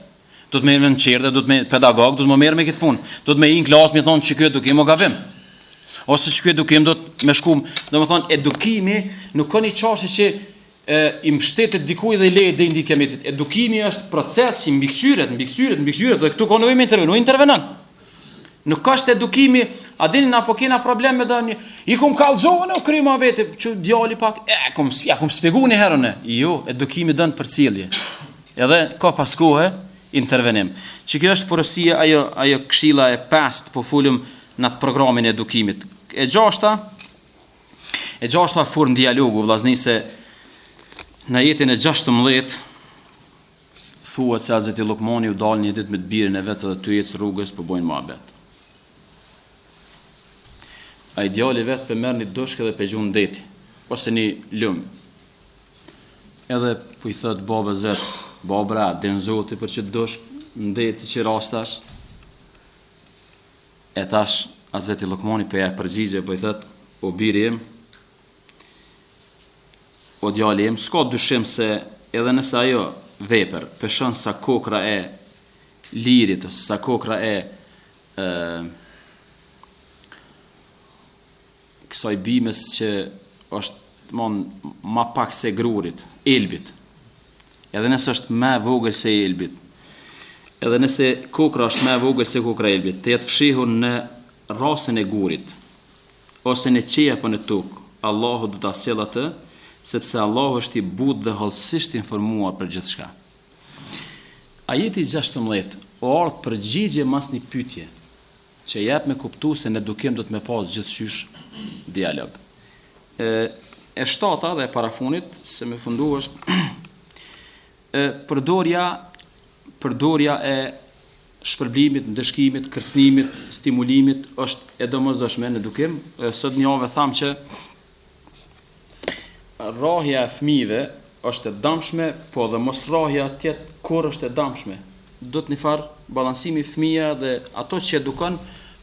Duhet me në çerdhe, duhet me pedagog, duhet me merr me këtë punë. Duhet me i në klasë me thonë që ky edukim o gabim. Ose që ky edukim do të me shkum, domethënë edukimi nuk ka një çështje që i mbështetet dikujt dhe i lejet deri në kiametit. Edukimi është proces që mbikëqyret dhe këtu ka nevojë me intervenon. Nuk ka është edukimi, a dini na po kena problem me dani. I kum kallzone o kryma vete, që djali pak, kum spjegu një herën. Jo, edukimi dën përcjellje. Edhe ka pas kohë intervenim. Që kjo është porosia ajo këshilla e pestë po folëm në atë programin e edukimit. E gjashta formë dialogu vllazni se në jetën e 16 thuhet se Hazreti Lukmani u dal një ditë me të birin e vet dhe ty ecë rrugës po bojnë muhabet. Ai djali vet për merr një doshkë dhe për gjun deti ose një lum. Edhe po i thot babës vet, babra, den Zoti për çet doshkë ndeti që rastash. E tash Hazreti Lukmani po ja përgjigje, po i thot, o biri im, o djali im, s'ka dyshim se edhe nëse ajo vepër peshon sa kokra e lirit ose sa kokra e kësaj bimës që është ma pak se grurit, elbit. Edhe nëse është më vogël se elbit. Edhe nëse kokra është më vogël se kokra e elbit, të jetë fshihur në rasën e gurit ose në qeja apo në tokë, Allahu do ta sjellë atë, sepse Allahu është i butë dhe hollësisht informuar për gjithçka. Ajeti 16 o ardh përgjigje mas një pyetje që jep me kuptu se në edukim do të me pas gjithçysh dialog. E shtata dhe parafunit se me fundu është përdorja e shpërblimit, ndëshkimit, kërcënimit, stimulimit është e domosdoshme në edukim. Sot një javë tham që rrahja e fëmijëve është e dëmshme, po dhe mos rrahja tjetë kur është e dëmshme. Do të një farë balansimi fëmija dhe ato që edukon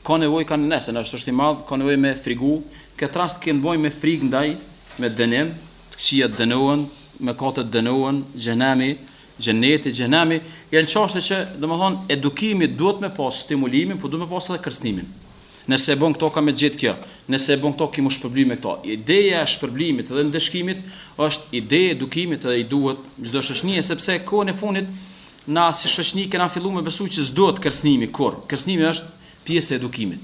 ka nevojë kanë nesër, është i madh, ka nevojë me frigu. Këtë rast kënë bojë me frikë ndaj, me dënim, të këqija dënohen, mëkatet dënohen, xheneti, janë çështje që domethënë edukimi duhet me pas stimulimin, por duhet me pas edhe kërcënimin. Nëse e bën këto ka me gjetë kjo, nëse e bën këto ki mu shpërblim me këto. Ideja e shpërblimit dhe ndëshkimit është ide e edukimit dhe i duhet çdo shoqënie, sepse kohën e fundit na si shoqëni kena filluar me besu që s'duhet kërcënimi kur. Kërcënimi është pjesë e edukimit.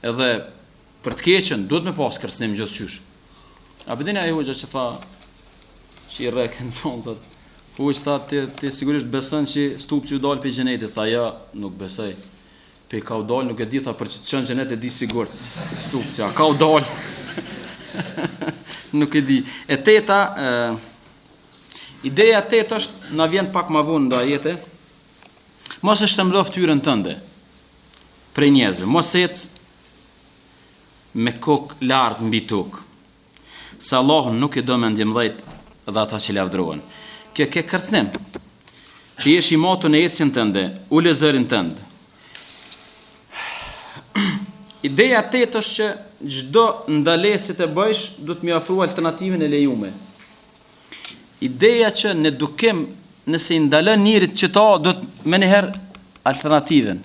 Edhe për të keqen duhet me pas kërcënim gjithçysh. A bëdeni ai hoxha që tha që i rrekën zonzat. Hoxha ti sigurisht beson që stupci u dal pe xhenetit, tha ja, nuk besoj. Pe ka u dal, nuk e di tha për që të qenë xhenet e di sigurt. Stupci, a ka u dal? Nuk e di. E teta, ideja tetë është, na vjen pak ma vonë ndo ajete, mos e shtemlo fytyrën tënde prej njerëzve, mos ec me kokë lart mbi tokë. Se Allahu nuk e do me ndjemdhejt dhe ata që lavdrohen. Kjo ke kërcënim. Ti jesh i matur në ecjen tënde, ule zërin tënd. Ideja tetë është që çdo ndalesë të bësh, do të më ofroj alternativën e lejuar. Ideja që në edukim, nëse i ndalon njerit që ta, do të më njëherë alternativën.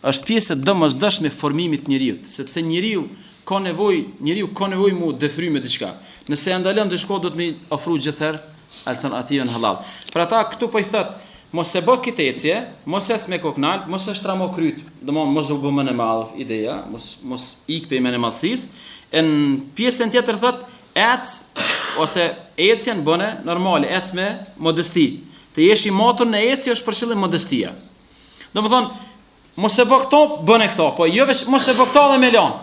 Është pjesë e domosdoshme e formimit të njeriu, sepse njeriu ka nevojë mu dëfry me diçka. Nëse e ndalon diçka, do të më ofroj gjithherë alternativën halal. Për ata këtu po i thot, mos e bë kitecje, mos ec me koknalt, mos e shtramo kryt, domthonë mos u bë më në madh ideja, mos ik pe më në madhësisë. Në pjesën tjetër thot, ec ose ecjen bëne normale, ec me modesti. Të jesh i matur në ecje është për qëllim modestia. Domethënë, mos e bë këto, bëne këto, po jo veç mos e bë këto dhe me lan.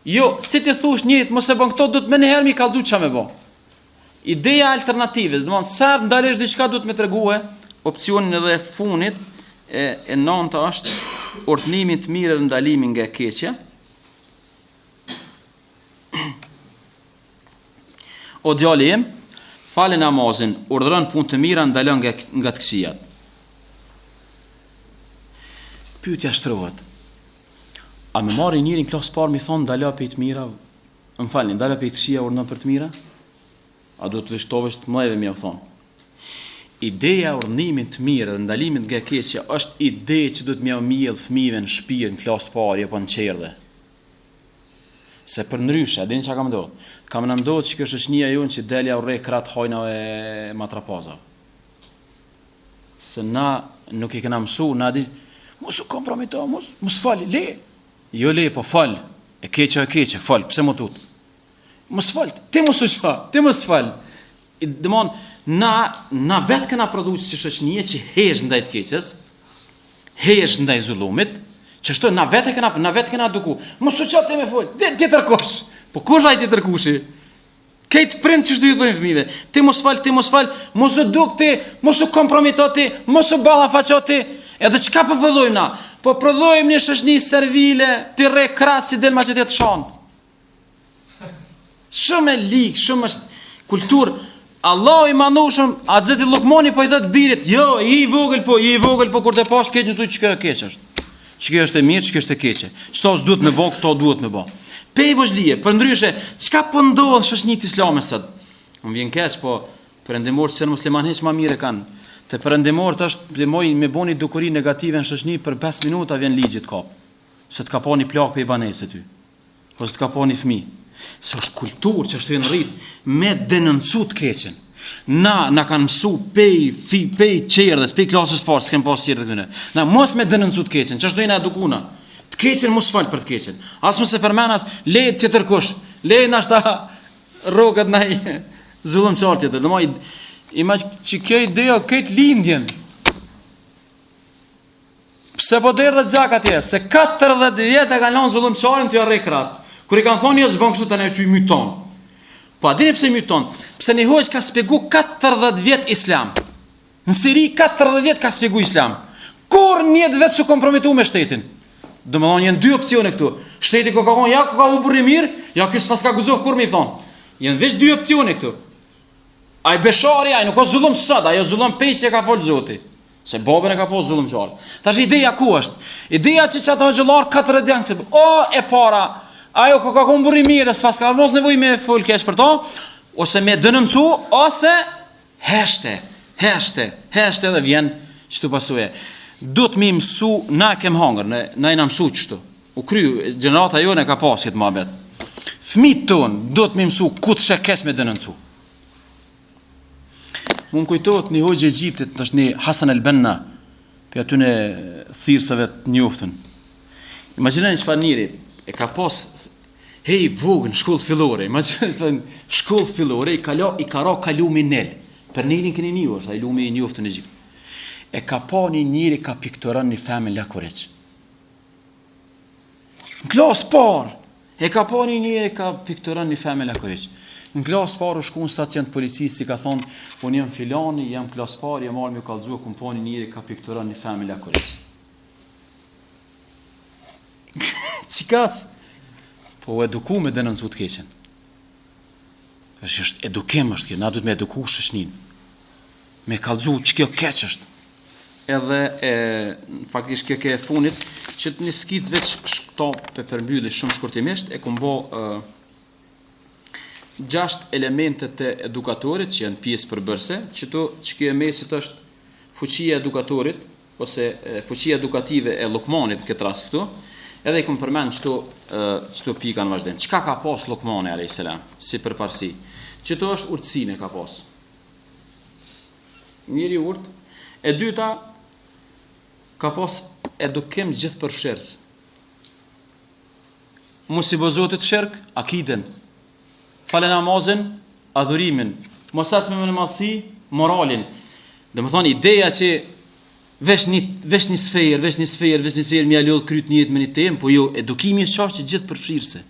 Jo, si ti thush njërit mos e bën këto, do të më njëherë mi kallzu ç'a më bë. Ideja alternativës, domethënë sa ndalesh diçka duhet më tregue opsionin edhe funit e nënta është urdhnimi të mirë dhe ndalimi nga e keqja. O djali im, falë namazin, urdhëron punë të mira, ndalon nga të këqijat. Pyetja shtrohet. A më marrë njërin klasë parë mi thonë ndalo pe të mira? Më falni, ndalo pe të këqija, urdhëron për të mira? A do të vështovësh të mëdheve mi thonë? Ideja e urdhënimit të mirë dhe ndalimit nga e keqja është ide që do të më mjell fëmijëve në shtëpi në klasë parë apo në çerdhe. Se për ndryshe, a dini çka kam ndodhur? Kam ndodhur që kjo shoqënia jonë që delja urre krat hojna e matrapaza. Se na nuk i kena mësu, na di, mos u kompromito, mos fal, le. Jo le, po fal. E keqja, fal, pse mo tut? Mos fal, ti mos u qa, ti mos fal. Domon na vetë kena prodhuar si shoqënie që hesh ndaj të keqes, hesh ndaj zullumit. Që shto, na vetë kena eduku. Mos u qatë me fol, tjetër kosh. Po kush ai tjetër kushi? Këtë prind që shtu i dhojnë fëmive. Ti mos fal, mos u duk ti, mos u kompromito ti, mos u ballafaqo ti. Edhe çka po prodhojmë na? Po prodhojmë një shoqëni servile, ti rre krah si del maqetet shon. Shumë e lig, shumë është kulturë. Allahu i manushëm, Hazreti Lukmani po i thot birit, jo, i vogël po kur të pas keq tu çka keq është. Çka është e mirë, çka është e keqe. Çto s'duhet me bë, këto duhet me bë. Pe vozhlie, përndryshe, çka po ndodh shoqënitë islame sot? Më vjen keq, po perëndimorët që muslimanë hiç më mirë kanë. Te perëndimorët është me boni dukuri negative në shoqëni për 5 minuta vjen ligji të kap. Se të kaponi plak pe banesë ty. Ose të kaponi fëmijë. Se është kulturë që është e rrit me denoncu të keqen. Na kanë mësu pej çerdhes, pej klasës parë, s'kem pas çerdhe këtyne. Na mos me denoncu të keqen, ç'është do na edukuna. Të keqen mos fal për të keqen. As mos e përmenas, le tjetër kush. Le na sta rrogat ndaj zullumçar tjetër. Domoj imaj që kjo ideja këtë lindjen. Pse po derdhet gjak atje? Se 40 vjet e kanë lënë zullumçarin të rrekrat. Kur i kanë thonë jo s'bën kështu tani çuj myton. Po a dini pse myton? Pse një hoqë ka spjegu 40 vjet islam. Në Siri 40 vjet ka spjegu islam. Kur njët vetë su kompromitu me shtetin. Domethënë janë dy opsione këtu. Shteti ko ka thonë ja ku ka u burri mirë, ja ky s'pas ka guxov kur më thon. Janë veç dy opsione këtu. Ai Beshari, ai nuk ka zullum sot, ajo zullum peçë ka fol Zoti. Se babën e ka po zullum qarë. Tash ideja ku është? Ideja që ato xhollar 40 janë se e para, ajo ko ka kon burri mirë, s'pas ka mos nevojë me fol keq për to, ose me dënëmsu, ose heshte dhe vjen çtu pasuje. Duhet më mësu, na kem hangër, na i na mësu çtu. U kry gjenerata jone ka pas këtë mohabet. Fëmijët ton duhet më mësu ku të shekes me dënëmsu. Më kujtohet një hoxhë Egjiptit, është një Hasan el-Banna, për aty në thirrsave të njoftën. Imagjinoni çfarë njëri e ka pas vogën shkollë fillore. Imagjinoni shkollë fillore i ka kalu minel. Për njërin keni një është, ai lumi i njoftën në Egjipt. E ka pa një njëri ka pikturon një femën lakureq. Në klasë parë, e ka pa një njëri ka pikturon një femën lakureq. Në klasë parë u shku në stacion të policisë, si ka thonë, unë jam filani, jam klasë parë, jam marrë me kallëzua, ku më pa një njëri ka pikturon një femën lakureq. Qikas? Po eduku me denoncu të keqen. Është edukim është kjo, na duhet me eduku shoqërinë. Me kallëzu që kjo keq është. Edhe faktikisht kjo ke funit që të një skic veç këto përmbylli shumë shkurtimisht e kumbo 6 elementet e edukatorit që janë pjesë përbërëse, që kjo e mesit është fuqia edukatorit ose fuqia edukative e Lukmanit në këtë rast këtu. Edhe i këmë përmend qëto pika në vazhdim. Çka ka pas Lukmani a.s. si përparsi? Qëto është urtësinë ka pas. Njëri urt. E dyta ka pas edukim gjithë përfshirës. Mos i bë Zotit shirk, akiden. Falë namazin, adhurimin. Mos as me madhsi, moralin. Domethënë ideja që veç një sferë më lodh kryt njët me një temë, po jo edukimi është çështje gjithë përfshirëse.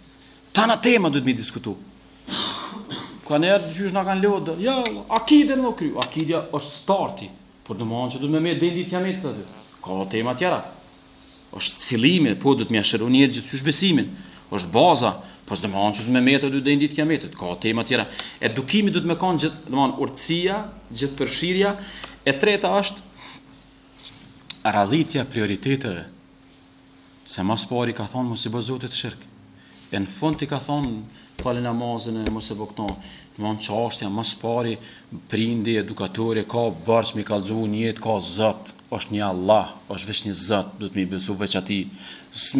Tana tema duhet mi diskutu. Kanë dëgjuar na kanë lodhur, ja, akiden nuk kry. Akidia është starti, por domethënë që duhet me ditë kiamet aty. Ka tema tjera. Është fillimi, po duhet më shëron njët gjithçysh besimin. Është baza, po domethënë që duhet me metë aty ditë kiametit. Ka tema tjera. Edukimi duhet me kanë gjithë, domethënë urtësia, gjithë përfshirja. E treta është radhitja prioriteteve. Se mas pari ka thonë mos i bë Zotit shirk. E në fund i ka thonë falë namazin e mos e bë këto. Domthonë çështja mas pari prindi, edukatori ka barç me kallëzu një jetë ka Zot, është një Allah, është veç një Zot, duhet me besu veç atij.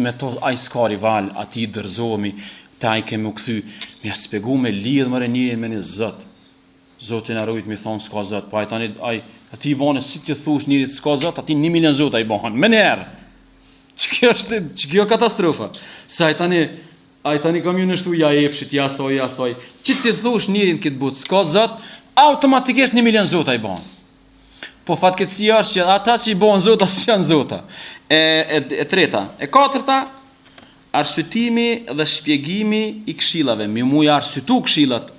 Me to ai s'ka rival, atij dorëzohemi, taj kemi u kthy, më shpjegoj me lidh më rënie me një Zot. Zoti na rujt mi thon s'ka Zot, po ai tani ati i bane, si ti thush njërit s'ka Zot, ati 1 milion Zot ai bane, me njerë. Që kjo katastrofa. Se ai tani kam ju nështu, ja epshit, ja soj. Që ti thush njërin këtë but, s'ka Zot, automatikisht 1 milion Zot ai bane. Po fatkeqësi është që ata që i bane Zot, asë janë Zota. E treta. E katërta, arsyetimi dhe shpjegimi i këshillave. Mi muj arsyetu këshillat.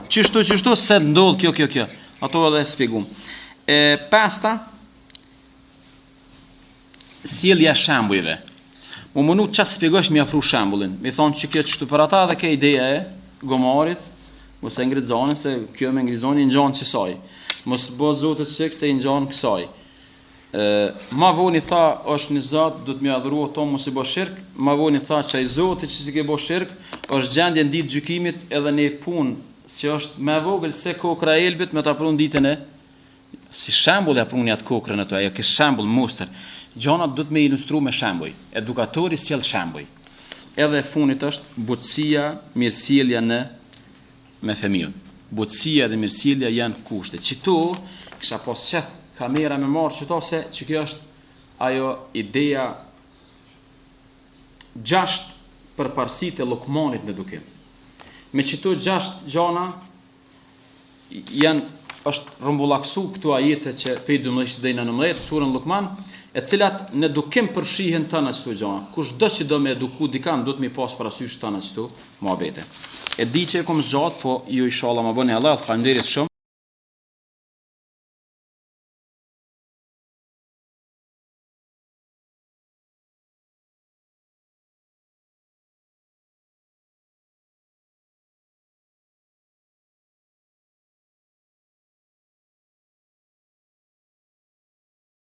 Qështu, se ndodh kjo. Ato edhe shpjegum. Pasta, sjellja shembujve. Më mënu çfarë shpjegosh mi afru shembullin. Mi thonë që kjo çtu për ata dhe kjo ideja e gomarit, mos e ngrit zonën se kjo me ngrizoni në gjanë qësaj. Mos bë Zotit çik se i ngjan kësaj. Ma voni tha është një Zot, do të më adhuruo to mos i bë shirk. Ma voni tha që ai Zoti që si ke bë shirk është gjendje në ditë gjykimit edhe në punë që është më vogël se kokra e elbit me ta prun ditën e si shembull ja pruni atë kokrën ato, ajo ke shembull mostër. Gjona duhet me ilustru me shembuj. Edukatori sjell shembuj. Edhe funit është butësia, mirësjellja me fëmijën. Butësia dhe mirësjellja janë kushte. Çito kisha pas qef kamera me marrë çito se që kjo është ajo ideja 6 përparësitë e Lukmanit në edukim. Me çito 6 gjona janë është rrumbullaksu këtu ajete që pej 12 deri në 19 surën Lukman, e cilat në dukim përfshihen tëna çto gjëra. Kushdo që do me eduku dikan, do të mi pas parasysh tëna çto muhabete. E di që e kom zgjat, po ju inshallah më bëni Allah, faleminderit shumë.